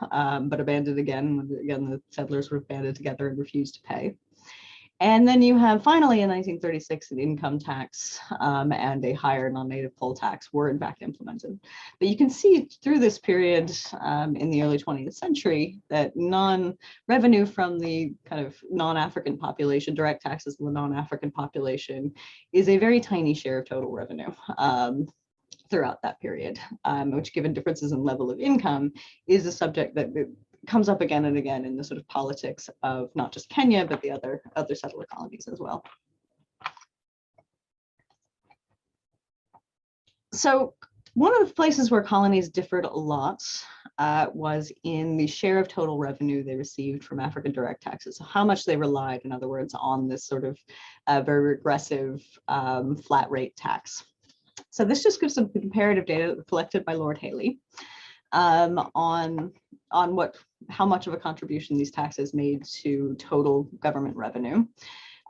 but abandoned again. Again, the settlers sort of banded together and refused to pay. And then you have finally in 1936 an income tax and a higher non-native poll tax were in fact implemented. But you can see through this period in the early 20th century that revenue from the kind of non-African population, direct taxes to the non-African population, is a very tiny share of total revenue throughout that period, which, given differences in level of income, is a subject that comes up again and again in the sort of politics of not just Kenya, but the other settler colonies as well. So one of the places where colonies differed a lot was in the share of total revenue they received from African direct taxes. So how much they relied, in other words, on this sort of very regressive flat rate tax. So this just gives some comparative data collected by Lord Haley on how much of a contribution these taxes made to total government revenue.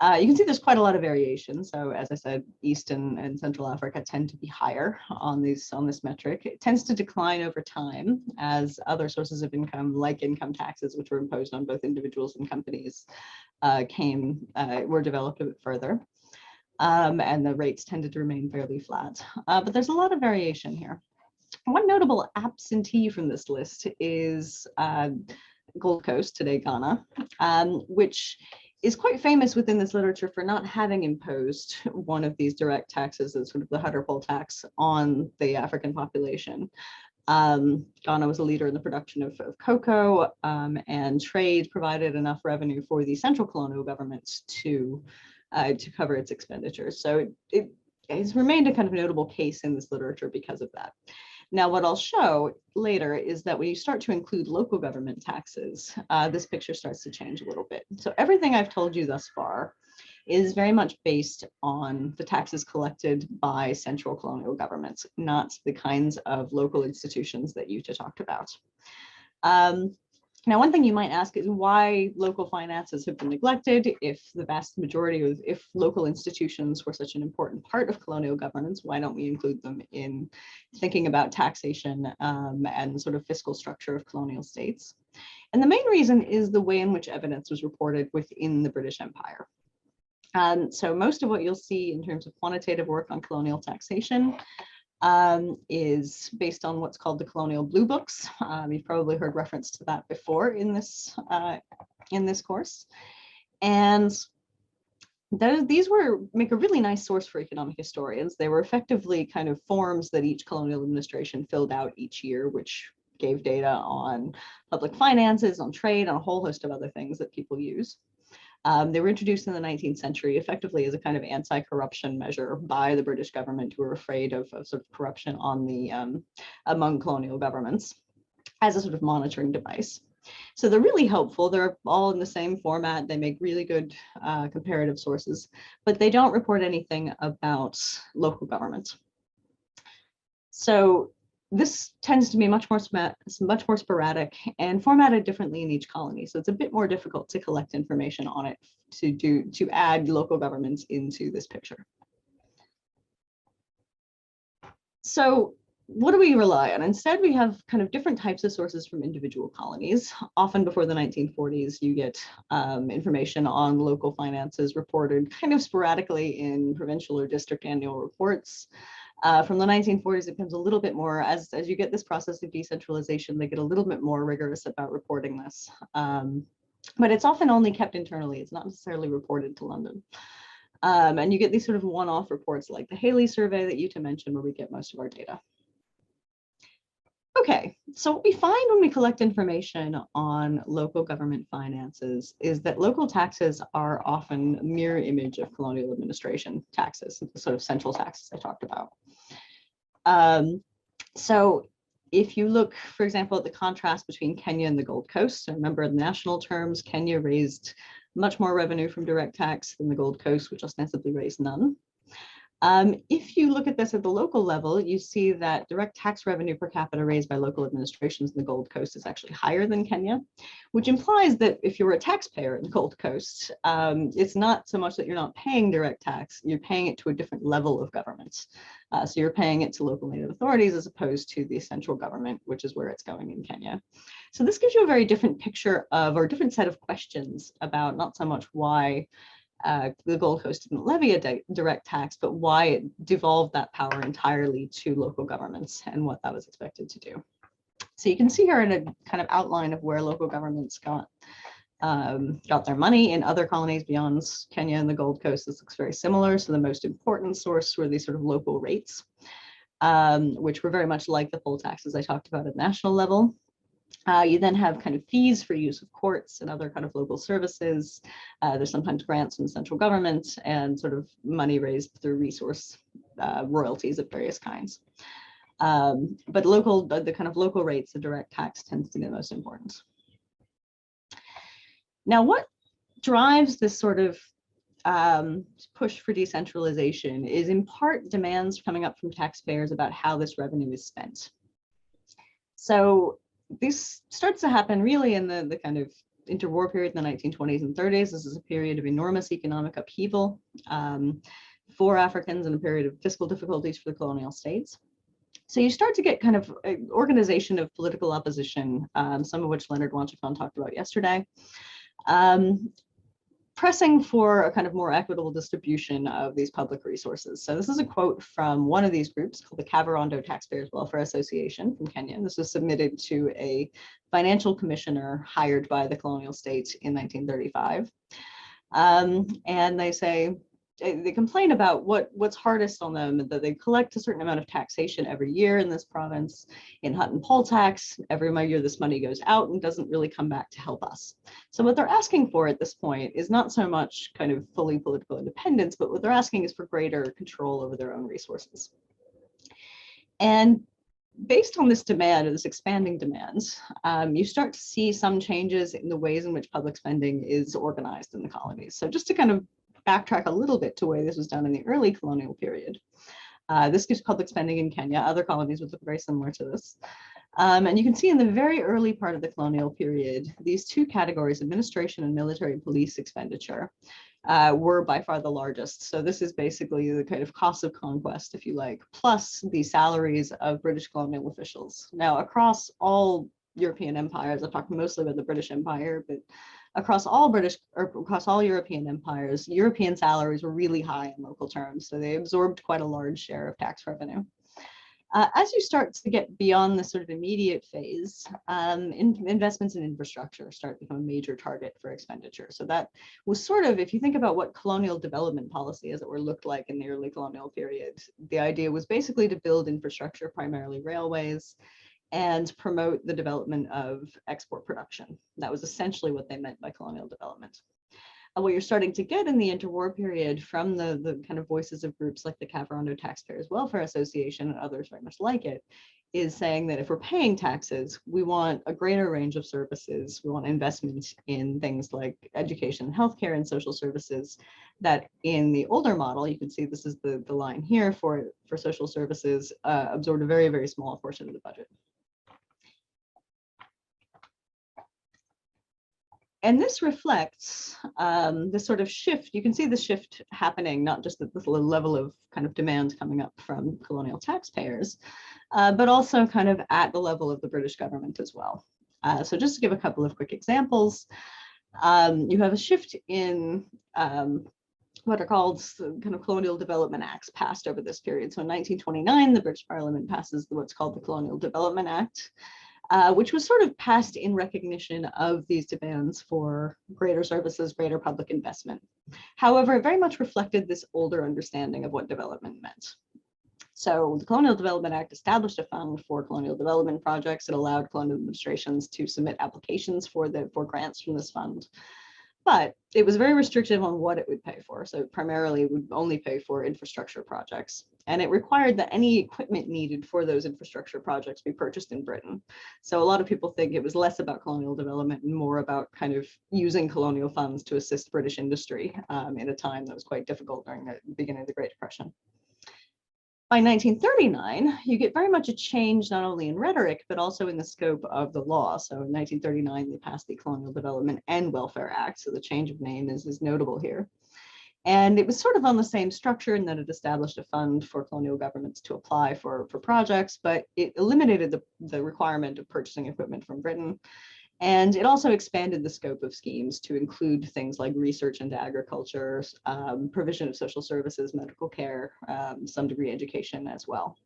You can see there's quite a lot of variation. So as I said, East and Central Africa tend to be higher on this metric. It tends to decline over time as other sources of income, like income taxes, which were imposed on both individuals and companies, were developed a bit further. And the rates tended to remain fairly flat. But there's a lot of variation here. One notable absentee from this list is Gold Coast, today Ghana, which is quite famous within this literature for not having imposed one of these direct taxes, as sort of the Hutter poll tax, on the African population. Ghana was a leader in the production of cocoa, and trade provided enough revenue for the central colonial government to cover its expenditures. So it has remained a kind of notable case in this literature because of that. Now, what I'll show later is that when you start to include local government taxes, this picture starts to change a little bit. So everything I've told you thus far is very much based on the taxes collected by central colonial governments, not the kinds of local institutions that you just talked about. Now, one thing you might ask is why local finances have been neglected. If the vast majority of, if local institutions were such an important part of colonial governance, why don't we include them in thinking about taxation and the sort of fiscal structure of colonial states? And the main reason is the way in which evidence was reported within the British Empire. So most of what you'll see in terms of quantitative work on colonial taxation is based on what's called the Colonial Blue Books. You've probably heard reference to that before in this course. And these make a really nice source for economic historians. They were effectively kind of forms that each colonial administration filled out each year, which gave data on public finances, on trade, on a whole host of other things that people use. They were introduced in the 19th century effectively as a kind of anti-corruption measure by the British government, who were afraid of sort of corruption on the among colonial governments, as a sort of monitoring device. So they're really helpful. They're all in the same format. They make really good comparative sources, but they don't report anything about local government. So this tends to be much more sporadic and formatted differently in each colony. So it's a bit more difficult to collect information on it to add local governments into this picture. So what do we rely on? Instead, we have kind of different types of sources from individual colonies. Often before the 1940s, you get information on local finances reported kind of sporadically in provincial or district annual reports. From the 1940s, it becomes a little bit more, as you get this process of decentralization, they get a little bit more rigorous about reporting this. But it's often only kept internally. It's not necessarily reported to London. And you get these sort of one-off reports like the Haley survey that Jutta mentioned, where we get most of our data. Okay, so what we find when we collect information on local government finances is that local taxes are often a mirror image of colonial administration taxes, the sort of central taxes I talked about. So if you look, for example, at the contrast between Kenya and the Gold Coast, so remember in national terms, Kenya raised much more revenue from direct tax than the Gold Coast, which ostensibly raised none. If you look at this at the local level, you see that direct tax revenue per capita raised by local administrations in the Gold Coast is actually higher than Kenya, which implies that if you're a taxpayer in the Gold Coast, it's not so much that you're not paying direct tax, you're paying it to a different level of government. So you're paying it to local native authorities as opposed to the central government, which is where it's going in Kenya. So this gives you a very different picture of, or a different set of questions about not so much why the Gold Coast didn't levy a direct tax, but why it devolved that power entirely to local governments and what that was expected to do. So you can see here in a kind of outline of where local governments got their money in other colonies beyond Kenya and the Gold Coast. This looks very similar. So the most important source were these sort of local rates, which were very much like the poll taxes I talked about at national level. You then have kind of fees for use of courts and other kind of local services. There's sometimes grants from the central government and sort of money raised through resource royalties of various kinds. But the kind of local rates of direct tax tends to be the most important. Now, what drives this sort of push for decentralization is in part demands coming up from taxpayers about how this revenue is spent. So this starts to happen really in the kind of interwar period in the 1920s and 30s. This is a period of enormous economic upheaval for Africans and a period of fiscal difficulties for the colonial states. So you start to get kind of an organization of political opposition, some of which Leonard Wanchafon talked about yesterday, pressing for a kind of more equitable distribution of these public resources. So this is a quote from one of these groups called the Kavirondo Taxpayers Welfare Association from Kenya. And this was submitted to a financial commissioner hired by the colonial state in 1935. And they say, they complain about what's hardest on them, that they collect a certain amount of taxation every year in this province. In Hut and Poll tax, every year this money goes out and doesn't really come back to help us. So what they're asking for at this point is not so much kind of fully political independence, but what they're asking is for greater control over their own resources. And based on this demand, or this expanding demands, you start to see some changes in the ways in which public spending is organized in the colonies. So just to kind of backtrack a little bit to the way this was done in the early colonial period. This gives public spending in Kenya. Other colonies would look very similar to this. And you can see in the very early part of the colonial period, these two categories, administration and military police expenditure, were by far the largest. So this is basically the kind of cost of conquest, if you like, plus the salaries of British colonial officials. Now, across all European empires, I've talked mostly about the British Empire, but across all European empires, European salaries were really high in local terms, so they absorbed quite a large share of tax revenue. As you start to get beyond the sort of immediate phase, investments in infrastructure start to become a major target for expenditure. So that was sort of, if you think about what colonial development policy, as it were, looked like in the early colonial period, the idea was basically to build infrastructure, primarily railways, and promote the development of export production. That was essentially what they meant by colonial development. What you're starting to get in the interwar period from the kind of voices of groups like the Kavirondo Taxpayers Welfare Association and others very much like it, is saying that if we're paying taxes, we want a greater range of services. We want investment in things like education, healthcare, and social services that in the older model, you can see this is the line here for social services, absorbed a very, very small portion of the budget. And this reflects this sort of shift. You can see the shift happening, not just at the level of kind of demand coming up from colonial taxpayers, but also kind of at the level of the British government as well. So just to give a couple of quick examples, you have a shift in what are called kind of colonial development acts passed over this period. So in 1929, the British Parliament passes what's called the Colonial Development Act, which was sort of passed in recognition of these demands for greater services, greater public investment. However, it very much reflected this older understanding of what development meant. So the Colonial Development Act established a fund for colonial development projects. It allowed colonial administrations to submit applications for grants from this fund. But it was very restrictive on what it would pay for. So primarily it would only pay for infrastructure projects. And it required that any equipment needed for those infrastructure projects be purchased in Britain. So a lot of people think it was less about colonial development and more about kind of using colonial funds to assist British industry in a time that was quite difficult during the beginning of the Great Depression. By 1939, you get very much a change not only in rhetoric, but also in the scope of the law. So in 1939, they passed the Colonial Development and Welfare Act. So the change of name is notable here. And it was sort of on the same structure in that it established a fund for colonial governments to apply for projects, but it eliminated the requirement of purchasing equipment from Britain. And it also expanded the scope of schemes to include things like research into agriculture, provision of social services, medical care, some degree education as well.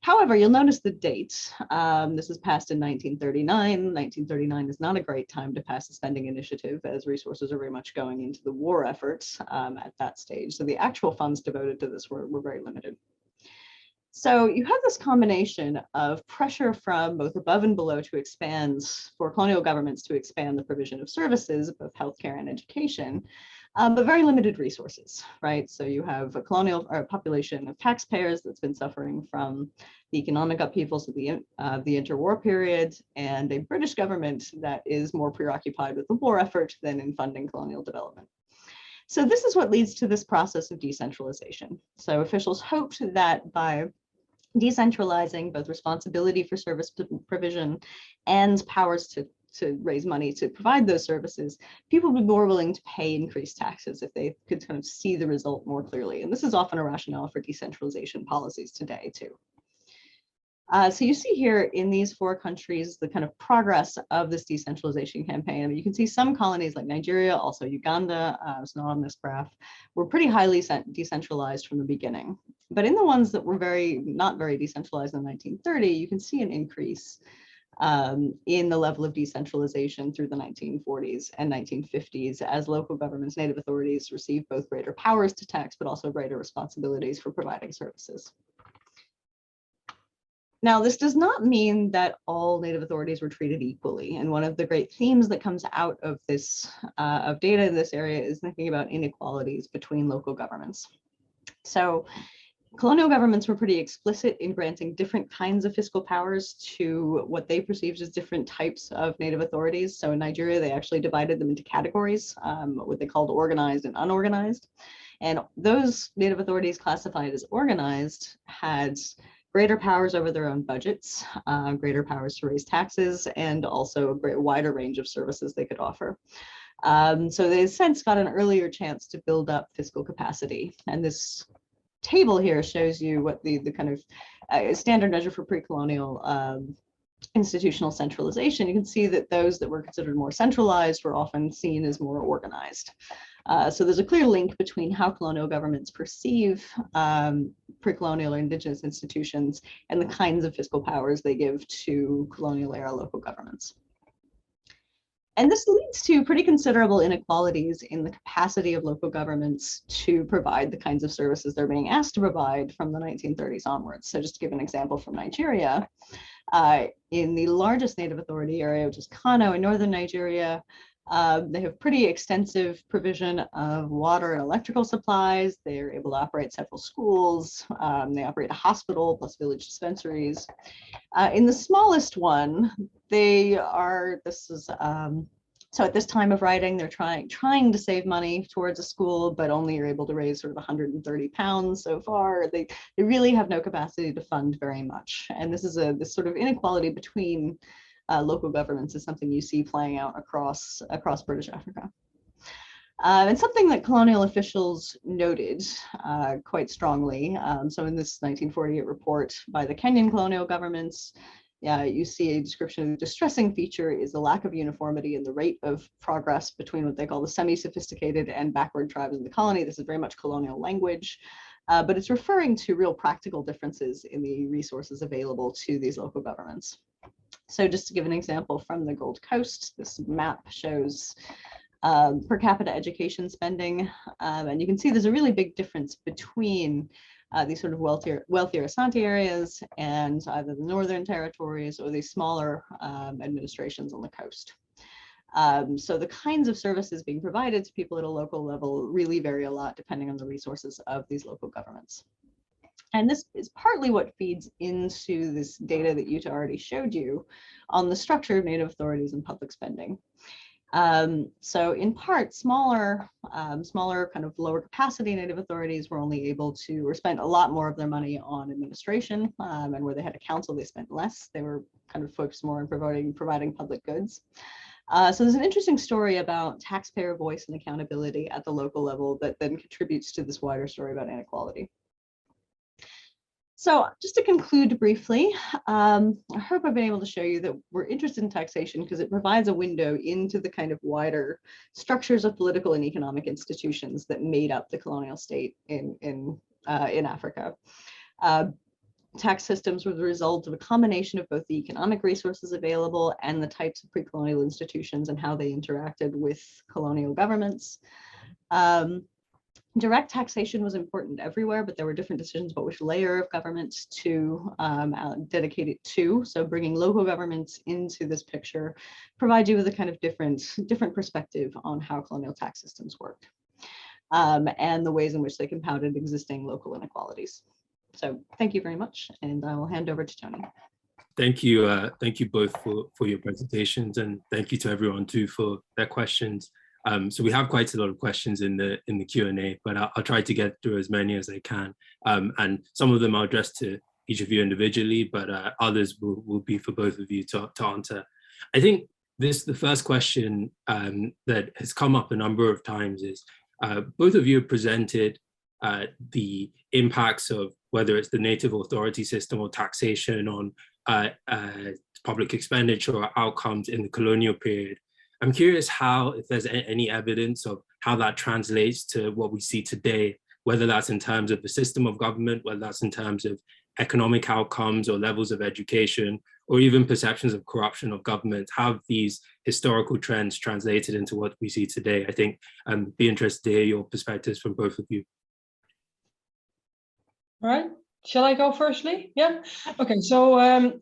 However, you'll notice the dates. This was passed in 1939. 1939 is not a great time to pass a spending initiative, as resources are very much going into the war efforts at that stage. So the actual funds devoted to this were very limited. So you have this combination of pressure from both above and below to expand, for colonial governments to expand the provision of services, both healthcare and education, but very limited resources, right? So you have a colonial or a population of taxpayers that's been suffering from the economic upheavals of the interwar period, and a British government that is more preoccupied with the war effort than in funding colonial development. So this is what leads to this process of decentralization. So officials hoped that by decentralizing both responsibility for service provision and powers to raise money to provide those services, people would be more willing to pay increased taxes if they could kind of see the result more clearly. And this is often a rationale for decentralization policies today too. So you see here in these 4 countries, the kind of progress of this decentralization campaign. I mean, you can see some colonies like Nigeria, also Uganda, it's not on this graph, were pretty highly decentralized from the beginning. But in the ones that were not very decentralized in 1930, you can see an increase in the level of decentralization through the 1940s and 1950s as local governments, native authorities received both greater powers to tax, but also greater responsibilities for providing services. Now, this does not mean that all native authorities were treated equally. And one of the great themes that comes out of this, of data in this area is thinking about inequalities between local governments. So colonial governments were pretty explicit in granting different kinds of fiscal powers to what they perceived as different types of native authorities. So in Nigeria, they actually divided them into categories, what they called organized and unorganized. And those native authorities classified as organized had greater powers over their own budgets, greater powers to raise taxes, and also a wider range of services they could offer. So they, in a sense, got an earlier chance to build up fiscal capacity. And this table here shows you what the kind of standard measure for pre-colonial institutional centralization. You can see that those that were considered more centralized were often seen as more organized. So there's a clear link between how colonial governments perceive pre-colonial or indigenous institutions and the kinds of fiscal powers they give to colonial era local governments. And this leads to pretty considerable inequalities in the capacity of local governments to provide the kinds of services they're being asked to provide from the 1930s onwards. So just to give an example from Nigeria, in the largest native authority area, which is Kano in northern Nigeria, They have pretty extensive provision of water and electrical supplies. They're able to operate several schools. They operate a hospital plus village dispensaries. In the smallest one, so at this time of writing, they're trying to save money towards a school, but only are able to raise sort of 130 pounds so far. They really have no capacity to fund very much. And this sort of inequality between local governments is something you see playing out across British Africa. And something that colonial officials noted quite strongly. So in this 1948 report by the Kenyan colonial governments, you see a description of the distressing feature is the lack of uniformity in the rate of progress between what they call the semi-sophisticated and backward tribes in the colony. This is very much colonial language, but it's referring to real practical differences in the resources available to these local governments. So just to give an example from the Gold Coast, this map shows per capita education spending, and you can see there's a really big difference between these sort of wealthier Asante areas and either the Northern Territories or these smaller administrations on the coast. So the kinds of services being provided to people at a local level really vary a lot depending on the resources of these local governments. And this is partly what feeds into this data that Jutta already showed you on the structure of Native authorities and public spending. So in part, smaller kind of lower capacity Native authorities were only able to, or spent a lot more of their money on administration, and where they had a council, they spent less. They were kind of focused more on providing public goods. So there's an interesting story about taxpayer voice and accountability at the local level that then contributes to this wider story about inequality. So just to conclude briefly, I hope I've been able to show you that we're interested in taxation because it provides a window into the kind of wider structures of political and economic institutions that made up the colonial state in Africa. Tax systems were the result of a combination of both the economic resources available and the types of pre-colonial institutions and how they interacted with colonial governments. Direct taxation was important everywhere, but there were different decisions about which layer of government to dedicate it to. So bringing local governments into this picture provides you with a kind of different perspective on how colonial tax systems worked and the ways in which they compounded existing local inequalities. So thank you very much, and I will hand over to Tony. Thank you both for your presentations, and thank you to everyone too for their questions. So we have quite a lot of questions in the Q&A, but I'll try to get through as many as I can. And some of them are addressed to each of you individually, but others will be for both of you to answer. I think the first question that has come up a number of times is, both of you have presented the impacts of whether it's the native authority system or taxation on public expenditure or outcomes in the colonial period. I'm curious if there's any evidence of how that translates to what we see today, whether that's in terms of the system of government, whether that's in terms of economic outcomes or levels of education, or even perceptions of corruption of government. How have these historical trends translated into what we see today? I think I'd be interested to hear your perspectives from both of you. All right. Shall I go firstly? Yeah. Okay. So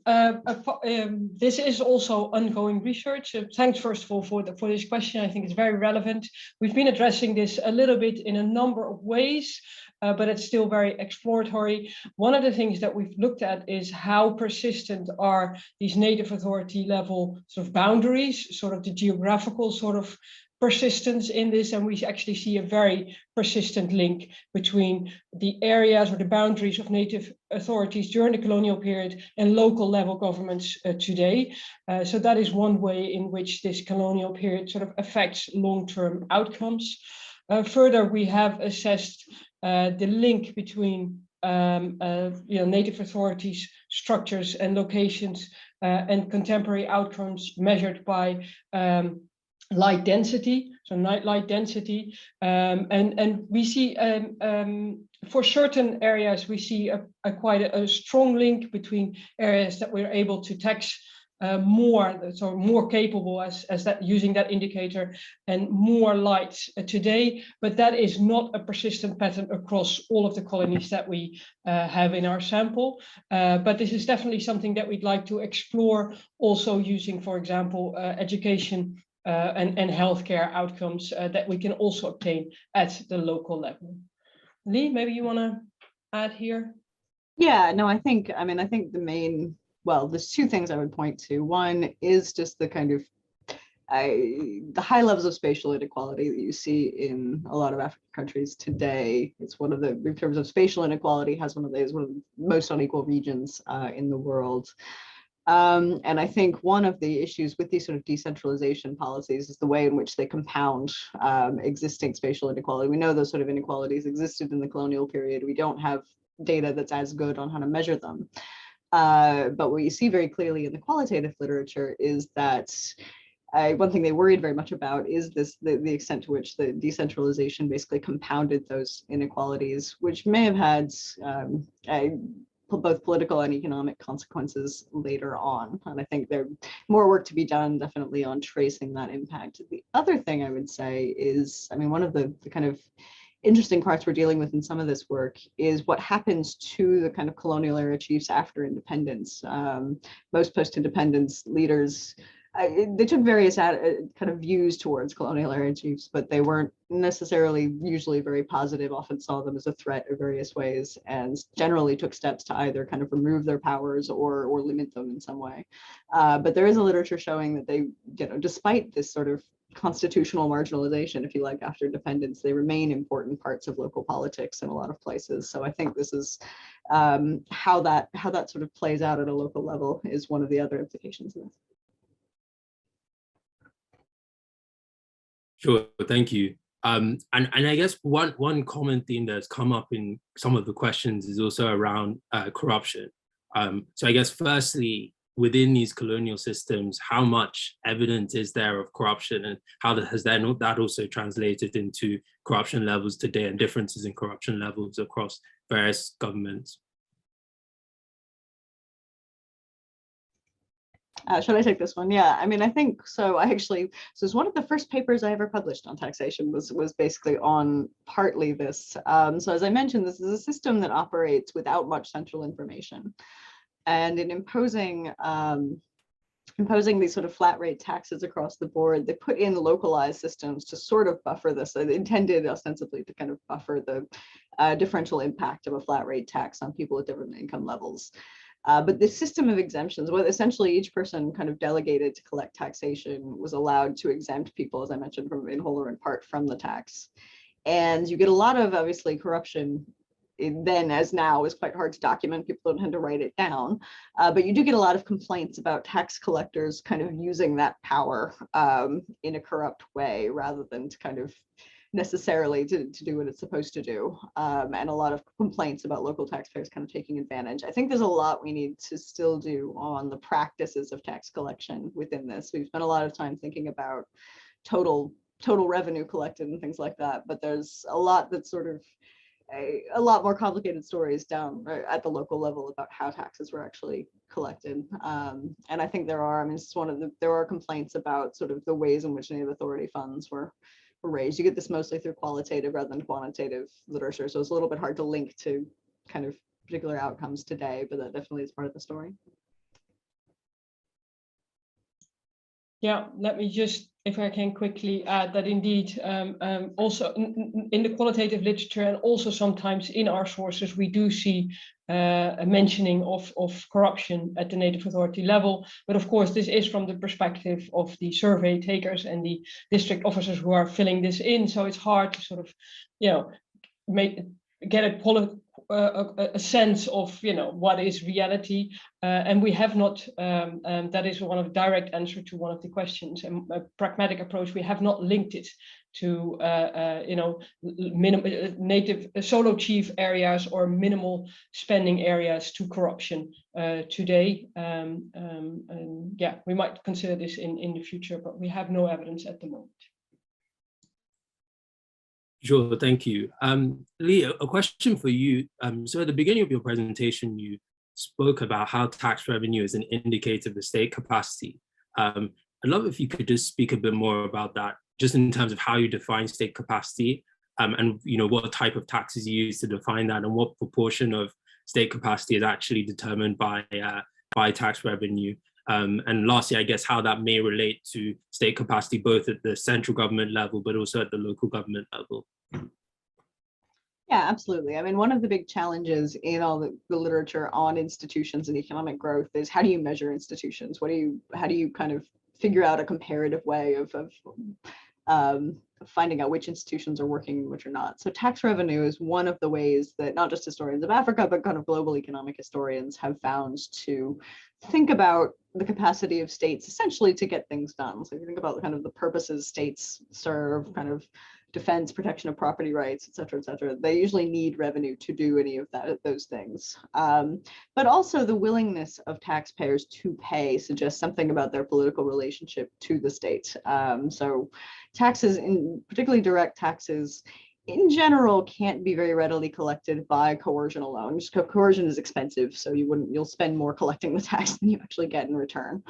this is also ongoing research. Thanks first of all for this question. I think it's very relevant. We've been addressing this a little bit in a number of ways, but it's still very exploratory. One of the things that we've looked at is how persistent are these native authority level sort of boundaries, sort of the geographical sort of persistence in this, and we actually see a very persistent link between the areas or the boundaries of native authorities during the colonial period and local level governments today. So that is one way in which this colonial period sort of affects long-term outcomes. Further, we have assessed the link between native authorities, structures and locations and contemporary outcomes measured by light density, so light density, and we see for certain areas we see quite a strong link between areas that we're able to tax more capable as that using that indicator and more light today, but that is not a persistent pattern across all of the colonies that we have in our sample. But this is definitely something that we'd like to explore, also using, for example, education and healthcare outcomes that we can also obtain at the local level. Lee, maybe you want to add here? Yeah, no, I think the main, well, there's two things I would point to. One is just the kind of the high levels of spatial inequality that you see in a lot of African countries today. It's one of the, in terms of spatial inequality, has one of the most unequal regions in the world. And I think one of the issues with these sort of decentralization policies is the way in which they compound existing spatial inequality. We know those sort of inequalities existed in the colonial period. We don't have data that's as good on how to measure them. But what you see very clearly in the qualitative literature is that one thing they worried very much about is the extent to which the decentralization basically compounded those inequalities, which may have had both political and economic consequences later on. And I think there's more work to be done definitely on tracing that impact. The other thing I would say is, I mean, one of the kind of interesting parts we're dealing with in some of this work is what happens to the kind of colonial era chiefs after independence. Most post-independence leaders, they took various kind of views towards colonial era chiefs, but they weren't necessarily usually very positive, often saw them as a threat in various ways, and generally took steps to either kind of remove their powers or limit them in some way. But there is a literature showing that they, you know, despite this sort of constitutional marginalization, if you like, after independence, they remain important parts of local politics in a lot of places. So I think this is how that sort of plays out at a local level is one of the other implications of this. Sure, thank you. And I guess one common theme that's come up in some of the questions is also around corruption. So I guess firstly, within these colonial systems, how much evidence is there of corruption, and how has that also translated into corruption levels today and differences in corruption levels across various governments? Should I take this one? Yeah, I mean, I think so. So it's one of the first papers I ever published on taxation was basically on partly this. So as I mentioned, this is a system that operates without much central information. And in imposing these sort of flat rate taxes across the board, they put in localized systems to sort of buffer this. They intended ostensibly to kind of buffer the differential impact of a flat rate tax on people at different income levels. But the system of exemptions, well, essentially each person kind of delegated to collect taxation was allowed to exempt people, as I mentioned, from in whole or in part from the tax. And you get a lot of, obviously, corruption. Then as now is quite hard to document, people don't tend to write it down, but you do get a lot of complaints about tax collectors kind of using that power in a corrupt way rather than to kind of necessarily to do what it's supposed to do, and a lot of complaints about local taxpayers kind of taking advantage. I think there's a lot we need to still do on the practices of tax collection within this. We've spent a lot of time thinking about total revenue collected and things like that, but there's a lot that's sort of a lot more complicated stories down at the local level about how taxes were actually collected. And I think there are complaints about sort of the ways in which native authority funds were raised. You get this mostly through qualitative rather than quantitative literature. So it's a little bit hard to link to kind of particular outcomes today, but that definitely is part of the story. Yeah, let me just, if I can quickly add that indeed, also in the qualitative literature and also sometimes in our sources, we do see a mentioning of corruption at the native authority level. But of course, this is from the perspective of the survey takers and the district officers who are filling this in. So it's hard to sort of, you know, get a sense of, you know, what is reality, and we have not, that is one of the direct answer to one of the questions, and a pragmatic approach, we have not linked it to you know, native solo chief areas or minimal spending areas to corruption today, and yeah, we might consider this in the future, but we have no evidence at the moment. Sure, thank you. Lee, a question for you. So at the beginning of your presentation, you spoke about how tax revenue is an indicator of the state capacity. I'd love if you could just speak a bit more about that, just in terms of how you define state capacity, and you know, what type of taxes you use to define that, and what proportion of state capacity is actually determined by tax revenue. And lastly, I guess how that may relate to state capacity, both at the central government level, but also at the local government level. Yeah, absolutely. I mean, one of the big challenges in all the literature on institutions and economic growth is how do you measure institutions? How do you kind of figure out a comparative way of finding out which institutions are working and which are not? So tax revenue is one of the ways that not just historians of Africa, but kind of global economic historians have found to think about the capacity of states essentially to get things done. So if you think about kind of the purposes states serve, kind of defense, protection of property rights, et cetera, they usually need revenue to do any of those things. But also the willingness of taxpayers to pay suggests something about their political relationship to the state. So taxes, particularly direct taxes, in general, can't be very readily collected by coercion alone. Just coercion is expensive, so you'll spend more collecting the tax than you actually get in return.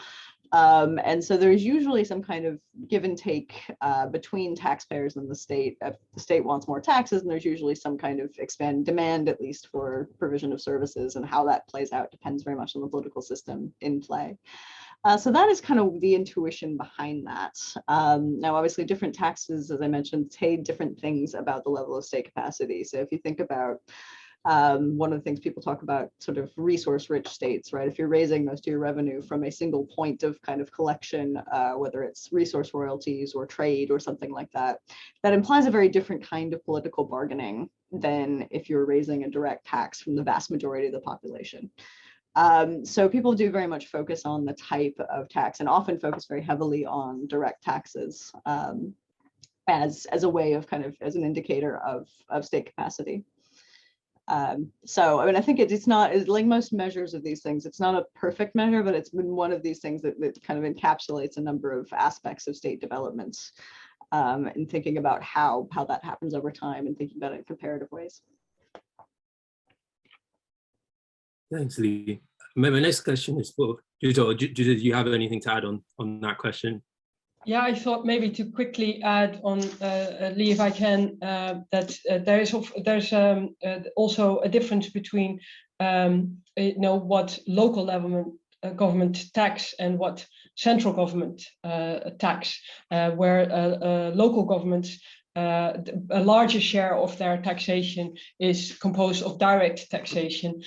And so there's usually some kind of give and take between taxpayers and the state. If the state wants more taxes, and there's usually some kind of demand, at least for provision of services, and how that plays out depends very much on the political system in play. So that is kind of the intuition behind that. Now, obviously, different taxes, as I mentioned, say different things about the level of state capacity. So if you think about one of the things people talk about, sort of resource-rich states, right? If you're raising most of your revenue from a single point of kind of collection, whether it's resource royalties or trade or something like that, that implies a very different kind of political bargaining than if you're raising a direct tax from the vast majority of the population. So people do very much focus on the type of tax and often focus very heavily on direct taxes as a way of kind of as an indicator of state capacity. So I mean, I think it's not like most measures of these things, it's not a perfect measure, but it's been one of these things that kind of encapsulates a number of aspects of state developments and thinking about how that happens over time and thinking about it in comparative ways. Thanks, Lee. My next question is for Judith. Judith, do you have anything to add on that question? Yeah, I thought maybe to quickly add on, Lee, if I can, that there's also a difference between what local government tax and what central government tax, where local governments, a larger share of their taxation is composed of direct taxation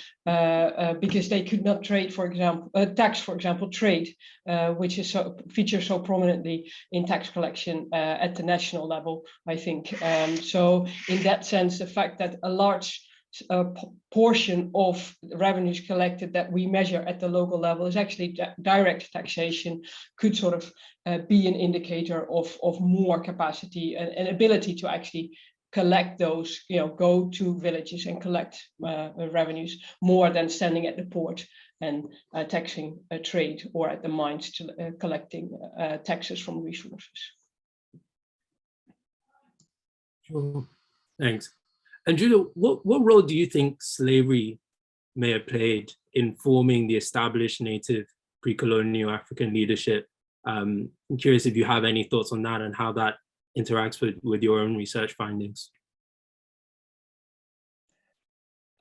because they could not trade, for example, tax, for example, trade, which is features so prominently in tax collection at the national level, I think. So in that sense, the fact that a large portion of revenues collected that we measure at the local level is actually direct taxation could sort of be an indicator of more capacity and ability to actually collect those, go to villages and collect revenues more than standing at the port and taxing trade or at the mines to collecting taxes from resources. Sure. Thanks. And Julia, what role do you think slavery may have played in forming the established native pre-colonial African leadership? I'm curious if you have any thoughts on that and how that interacts with your own research findings.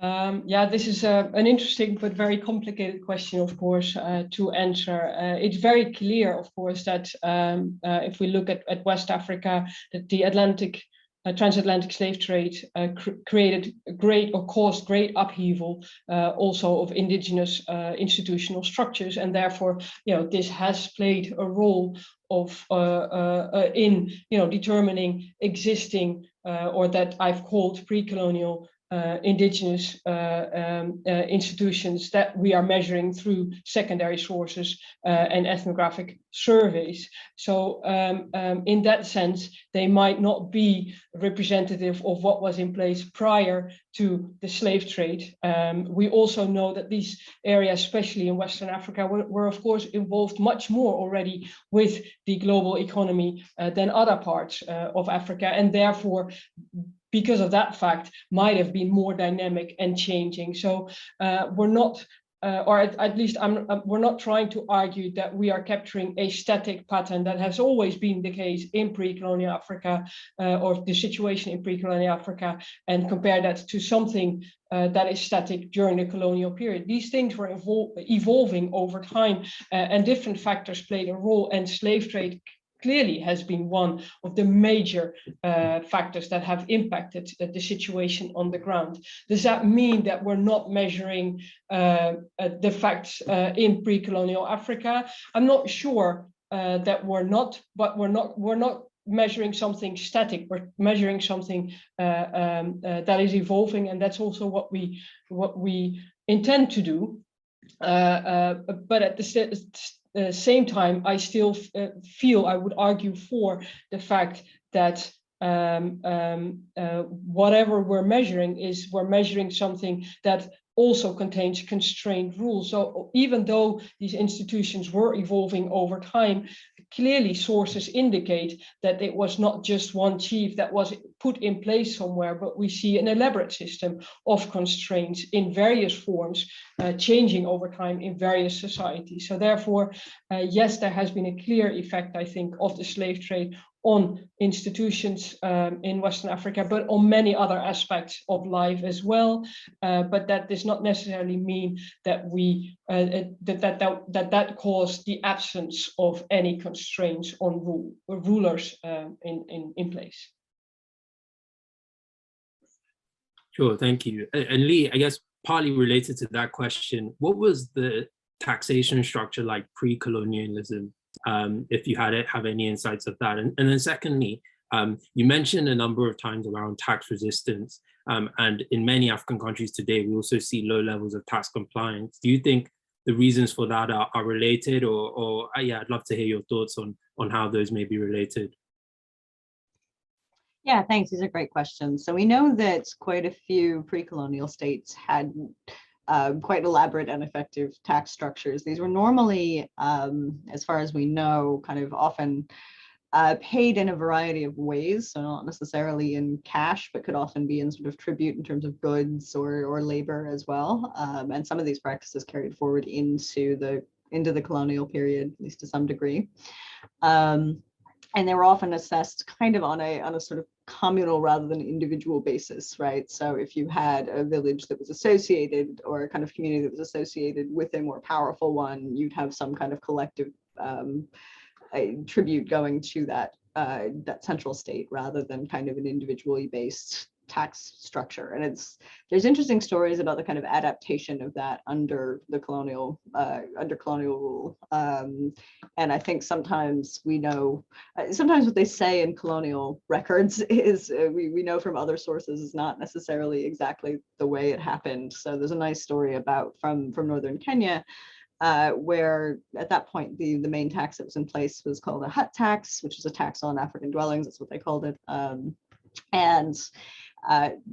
Yeah, this is an interesting but very complicated question, of course, to answer. It's very clear, of course, that if we look at West Africa, that the transatlantic slave trade created caused great upheaval also of indigenous institutional structures, and therefore this has played a role of in determining existing or that I've called pre-colonial indigenous institutions that we are measuring through secondary sources and ethnographic surveys. So in that sense, they might not be representative of what was in place prior to the slave trade. We also know that these areas, especially in Western Africa, were of course involved much more already with the global economy than other parts of Africa, and therefore because of that fact, might have been more dynamic and changing. So we're not or at least we're not trying to argue that we are capturing a static pattern that has always been the case in pre-colonial Africa, or the situation in pre-colonial Africa, and compare that to something that is static during the colonial period. These things were evolving over time, and different factors played a role, and slave trade clearly has been one of the major factors that have impacted the situation on the ground. Does that mean that we're not measuring the facts in pre-colonial Africa? I'm not sure that we're not, but we're not measuring something static. We're measuring something that is evolving, and that's also what we intend to do. But at the same time, I still feel I would argue for the fact that whatever we're measuring something that also contains constrained rules. So even though these institutions were evolving over time, clearly sources indicate that it was not just one chief that was put in place somewhere, but we see an elaborate system of constraints in various forms, changing over time in various societies. So therefore, yes, there has been a clear effect, I think, of the slave trade on institutions in Western Africa, but on many other aspects of life as well. But that does not necessarily mean that that caused the absence of any constraints on rulers in place. Sure, thank you. And Lee, I guess partly related to that question, what was the taxation structure like pre-colonialism? If you have any insights of that. And then secondly, you mentioned a number of times around tax resistance, and in many African countries today, we also see low levels of tax compliance. Do you think the reasons for that are related, or yeah, I'd love to hear your thoughts on how those may be related. Yeah, thanks. These are great questions. So we know that quite a few pre-colonial states had quite elaborate and effective tax structures. These were normally, as far as we know, kind of often paid in a variety of ways. So not necessarily in cash, but could often be in sort of tribute in terms of goods or labor as well. And some of these practices carried forward into the colonial period, at least to some degree. And they were often assessed kind of on a sort of communal rather than individual basis, right? So if you had a village that was associated, or a kind of community that was associated with a more powerful one, you'd have some kind of collective tribute going to that central state rather than kind of an individually based tax structure. And there's interesting stories about the kind of adaptation of that under colonial rule. And I think sometimes we know, sometimes what they say in colonial records is we know from other sources is not necessarily exactly the way it happened. So there's a nice story from northern Kenya, where at that point the main tax that was in place was called a hut tax, which is a tax on African dwellings. That's what they called it.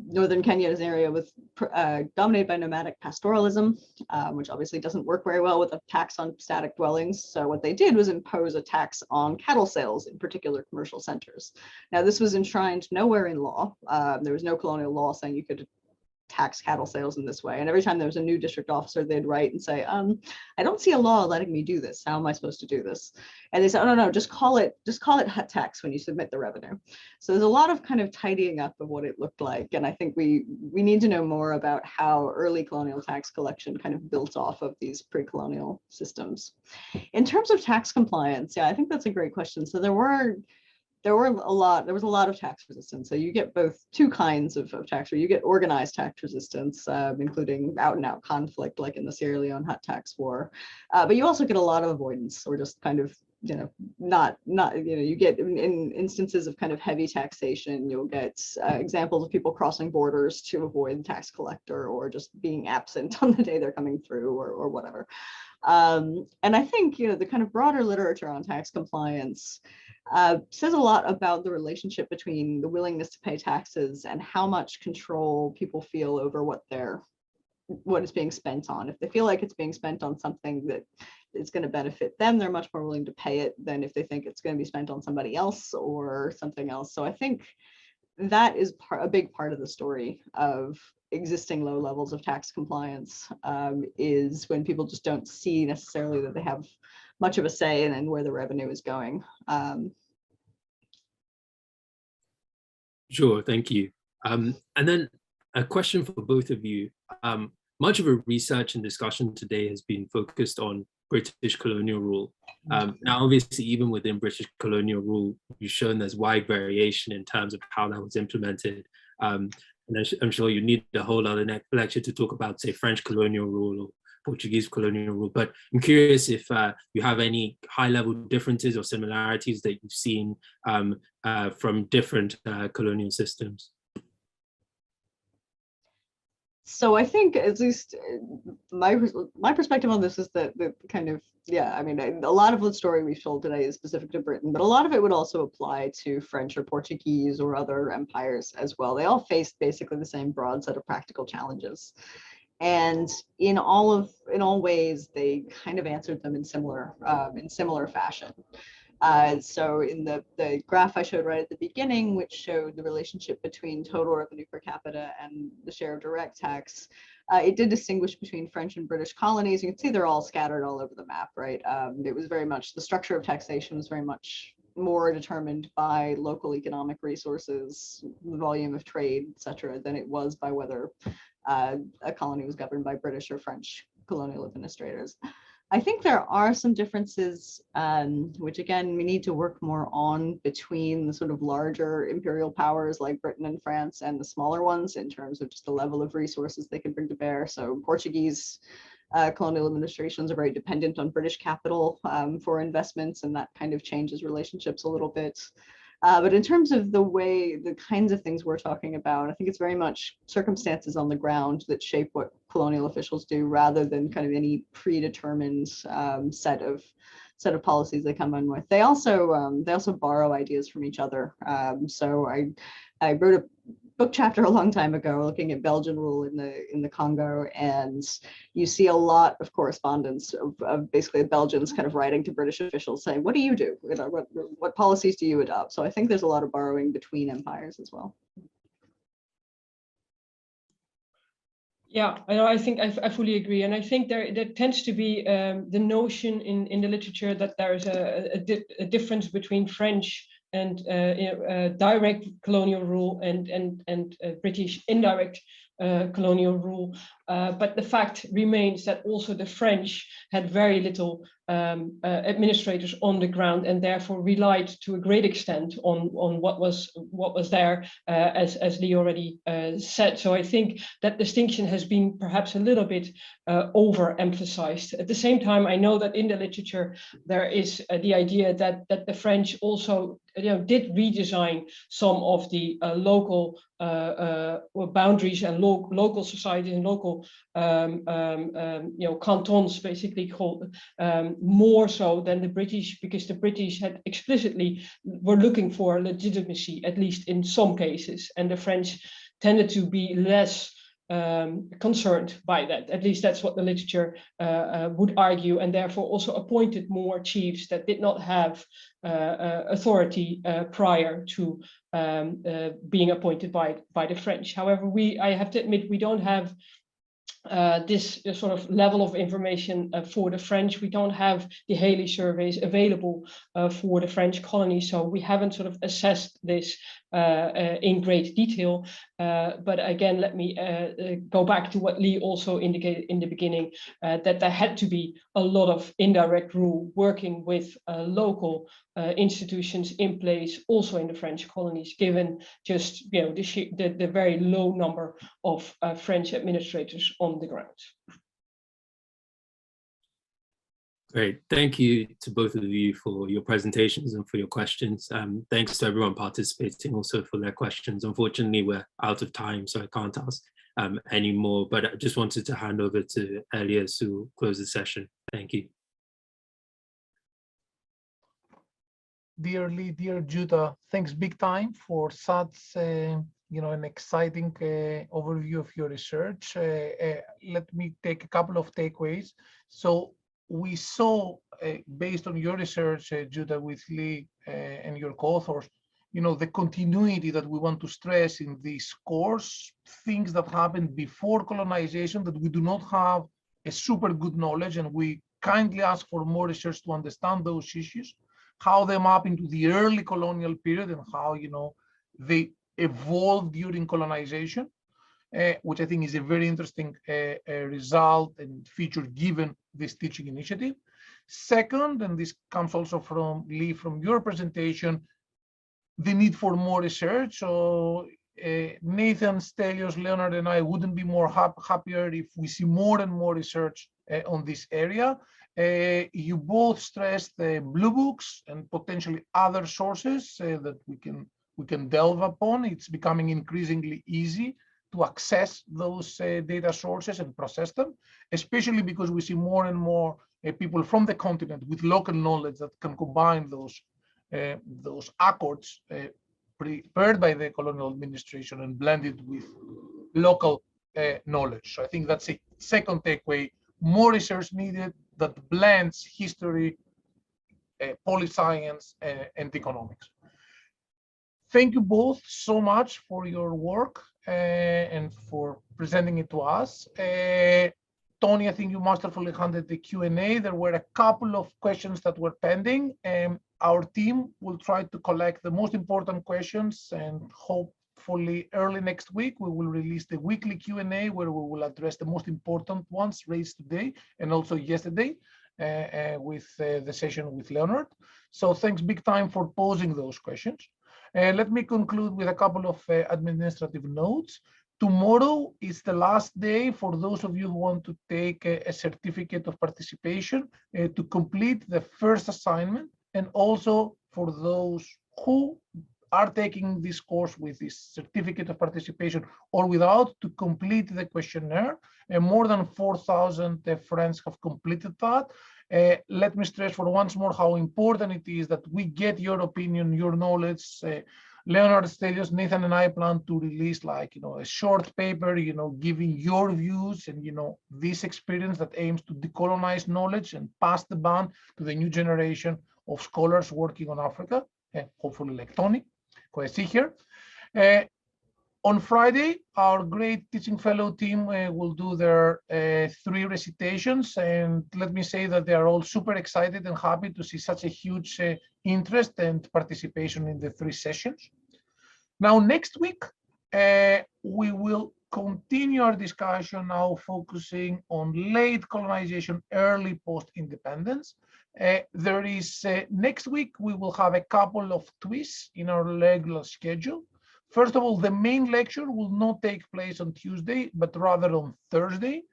Northern Kenya is an area dominated by nomadic pastoralism, which obviously doesn't work very well with a tax on static dwellings. So what they did was impose a tax on cattle sales in particular commercial centers. Now, this was enshrined nowhere in law. There was no colonial law saying you could tax cattle sales in this way. And every time there was a new district officer, they'd write and say, I don't see a law letting me do this. How am I supposed to do this? And they said, oh, no, just call it hut tax when you submit the revenue. So there's a lot of kind of tidying up of what it looked like. And I think we need to know more about how early colonial tax collection kind of built off of these pre-colonial systems. In terms of tax compliance, yeah, I think that's a great question. So there was a lot of tax resistance. So you get both two kinds of tax, or you get organized tax resistance, including out and out conflict, like in the Sierra Leone hut tax war. But you also get a lot of avoidance, or just kind of, you get in instances of kind of heavy taxation, you'll get examples of people crossing borders to avoid the tax collector, or just being absent on the day they're coming through, or whatever. And I think, the kind of broader literature on tax compliance says a lot about the relationship between the willingness to pay taxes and how much control people feel over what is being spent on. If they feel like it's being spent on something that is going to benefit them, they're much more willing to pay it than if they think it's going to be spent on somebody else or something else. So I think that is a big part of the story of existing low levels of tax compliance is when people just don't see necessarily that they have much of a say in where the revenue is going. Sure, thank you. And then a question for both of you. Much of our research and discussion today has been focused on British colonial rule. Now, obviously, even within British colonial rule, you've shown there's wide variation in terms of how that was implemented. And I'm sure you need a whole other lecture to talk about, say, French colonial rule or Portuguese colonial rule. But I'm curious if you have any high-level differences or similarities that you've seen from different colonial systems. So I think, at least my perspective on this is that the kind of, yeah, I mean, a lot of the story we've told today is specific to Britain, but a lot of it would also apply to French or Portuguese or other empires as well. They all faced basically the same broad set of practical challenges. And in all ways, they kind of answered them in similar fashion. So in the graph I showed right at the beginning, which showed the relationship between total revenue per capita and the share of direct tax, it did distinguish between French and British colonies. You can see they're all scattered all over the map, right? It was very much, the structure of taxation was very much more determined by local economic resources, the volume of trade, et cetera, than it was by whether a colony was governed by British or French colonial administrators. I think there are some differences, which again, we need to work more on between the sort of larger imperial powers like Britain and France and the smaller ones in terms of just the level of resources they can bring to bear. So Portuguese colonial administrations are very dependent on British capital for investments, and that kind of changes relationships a little bit. But in terms of the kinds of things we're talking about, I think it's very much circumstances on the ground that shape what colonial officials do, rather than kind of any predetermined set of policies they come in with. They also borrow ideas from each other. So I wrote a book chapter a long time ago looking at Belgian rule in the Congo, and you see a lot of correspondence of basically Belgians kind of writing to British officials saying, what do you do? You know, what policies do you adopt? So I think there's a lot of borrowing between empires as well. Yeah, I think I fully agree. And I think there tends to be the notion in the literature that there's a difference between French and direct colonial rule and British indirect colonial rule. But the fact remains that also the French had very little administrators on the ground, and therefore relied to a great extent on what was there, as Lee already said. So I think that distinction has been perhaps a little bit overemphasized. At the same time, I know that in the literature there is the idea that the French also did redesign some of the local boundaries and local societies and local cantons, basically called, more so than the British, because the British had explicitly were looking for legitimacy, at least in some cases, and the French tended to be less concerned by that. At least that's what the literature would argue, and therefore also appointed more chiefs that did not have authority prior to being appointed by the French. However, I have to admit, we don't have this sort of level of information for the French. We don't have the Haley surveys available for the French colonies, so we haven't sort of assessed this in great detail. But again, let me go back to what Lee also indicated in the beginning, that there had to be a lot of indirect rule working with local institutions in place also in the French colonies, given just the very low number of French administrators on the ground. Great. Thank you to both of you for your presentations and for your questions. Thanks to everyone participating also for their questions. Unfortunately, we're out of time, so I can't ask any more, but I just wanted to hand over to Elias to close the session. Thank you. Dear Lee, dear Judah, thanks big time for such an exciting overview of your research. Let me take a couple of takeaways. So we saw, based on your research, Judah, with Lee and your co-authors, the continuity that we want to stress in this course, things that happened before colonization that we do not have a super good knowledge, and we kindly ask for more research to understand those issues, how they map into the early colonial period and how, they evolved during colonization, which I think is a very interesting result and feature given this teaching initiative. Second, and this comes also from Lee, from your presentation, the need for more research. So Nathan, Stelios, Leonard, and I wouldn't be more happier if we see more and more research on this area. You both stressed the blue books and potentially other sources that we can delve upon. It's becoming increasingly easy to access those data sources and process them, especially because we see more and more people from the continent with local knowledge that can combine those accords prepared by the colonial administration and blended with local knowledge. So I think that's a second takeaway: more research needed that blends history, polyscience, and economics. Thank you both so much for your work and for presenting it to us. Tony, I think you masterfully handled the Q&A. There were a couple of questions that were pending. Our team will try to collect the most important questions, and hopefully early next week, we will release the weekly Q&A where we will address the most important ones raised today and also yesterday with the session with Leonard. So thanks big time for posing those questions. Let me conclude with a couple of administrative notes. Tomorrow is the last day for those of you who want to take a certificate of participation to complete the first assignment, and also for those who are taking this course with this certificate of participation or without, to complete the questionnaire. More than 4,000 friends have completed that. Let me stress for once more how important it is that we get your opinion, your knowledge. Leonard, Stelios, Nathan, and I plan to release a short paper, giving your views and, this experience that aims to decolonize knowledge and pass the baton to the new generation of scholars working on Africa, hopefully like Tony, who I see here. On Friday, our great teaching fellow team will do their 3 recitations, and let me say that they are all super excited and happy to see such a huge interest and participation in the 3 sessions. Now, next week, we will continue our discussion now focusing on late colonization, early post-independence. There is, next week, we will have a couple of twists in our regular schedule. First of all, the main lecture will not take place on Tuesday, but rather on Thursday,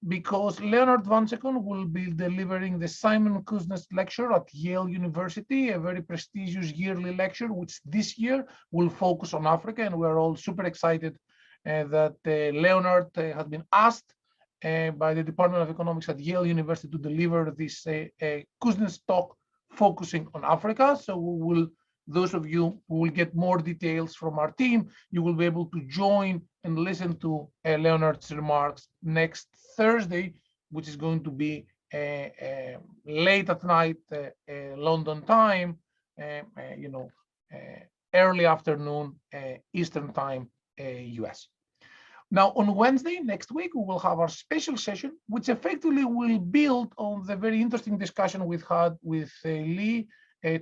because Leonard Vansecon will be delivering the Simon Kuznets lecture at Yale University, a very prestigious yearly lecture, which this year will focus on Africa. And we're all super excited that Leonard has been asked by the Department of Economics at Yale University to deliver this Kuznets talk focusing on Africa. So we will, those of you who will get more details from our team, you will be able to join and listen to Leonard's remarks next Thursday, which is going to be late at night London time, early afternoon Eastern time US. Now, on Wednesday next week, we will have our special session, which effectively will build on the very interesting discussion we've had with Lee,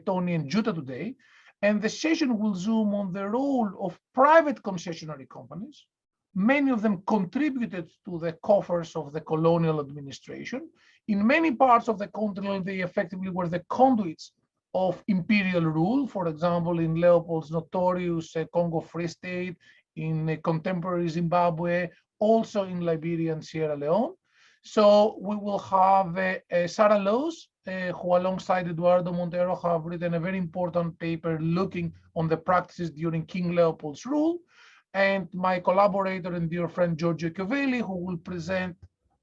Tony, and Jutta today. And the session will zoom on the role of private concessionary companies. Many of them contributed to the coffers of the colonial administration. In many parts of the continent, they effectively were the conduits of imperial rule. For example, in Leopold's notorious Congo Free State, in contemporary Zimbabwe, also in Liberia and Sierra Leone. So we will have Sarah Lowes, who alongside Eduardo Montero have written a very important paper looking on the practices during King Leopold's rule, and my collaborator and dear friend Giorgio Chiovelli, who will present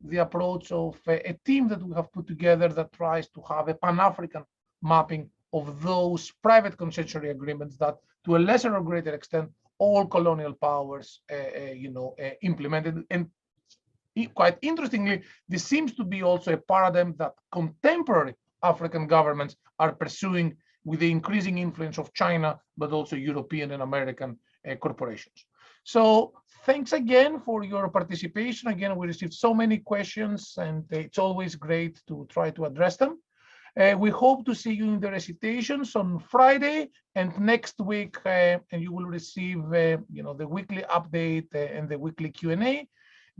the approach of a team that we have put together that tries to have a Pan-African mapping of those private concessionary agreements that, to a lesser or greater extent, all colonial powers implemented. And quite interestingly, this seems to be also a paradigm that contemporary African governments are pursuing with the increasing influence of China, but also European and American corporations. So thanks again for your participation. Again, we received so many questions, and it's always great to try to address them. We hope to see you in the recitations on Friday, and next week, and you will receive the weekly update and the weekly Q&A.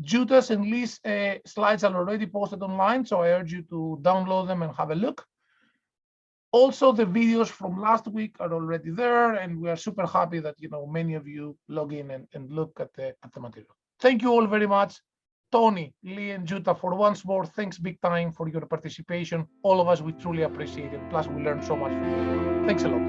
Judah's and Lee's slides are already posted online, so I urge you to download them and have a look. Also, the videos from last week are already there, and we are super happy that many of you log in and look at the material. Thank you all very much. Tony, Lee, and Judah, for once more, thanks big time for your participation. All of us, we truly appreciate it. Plus, we learned so much from you. Thanks a lot.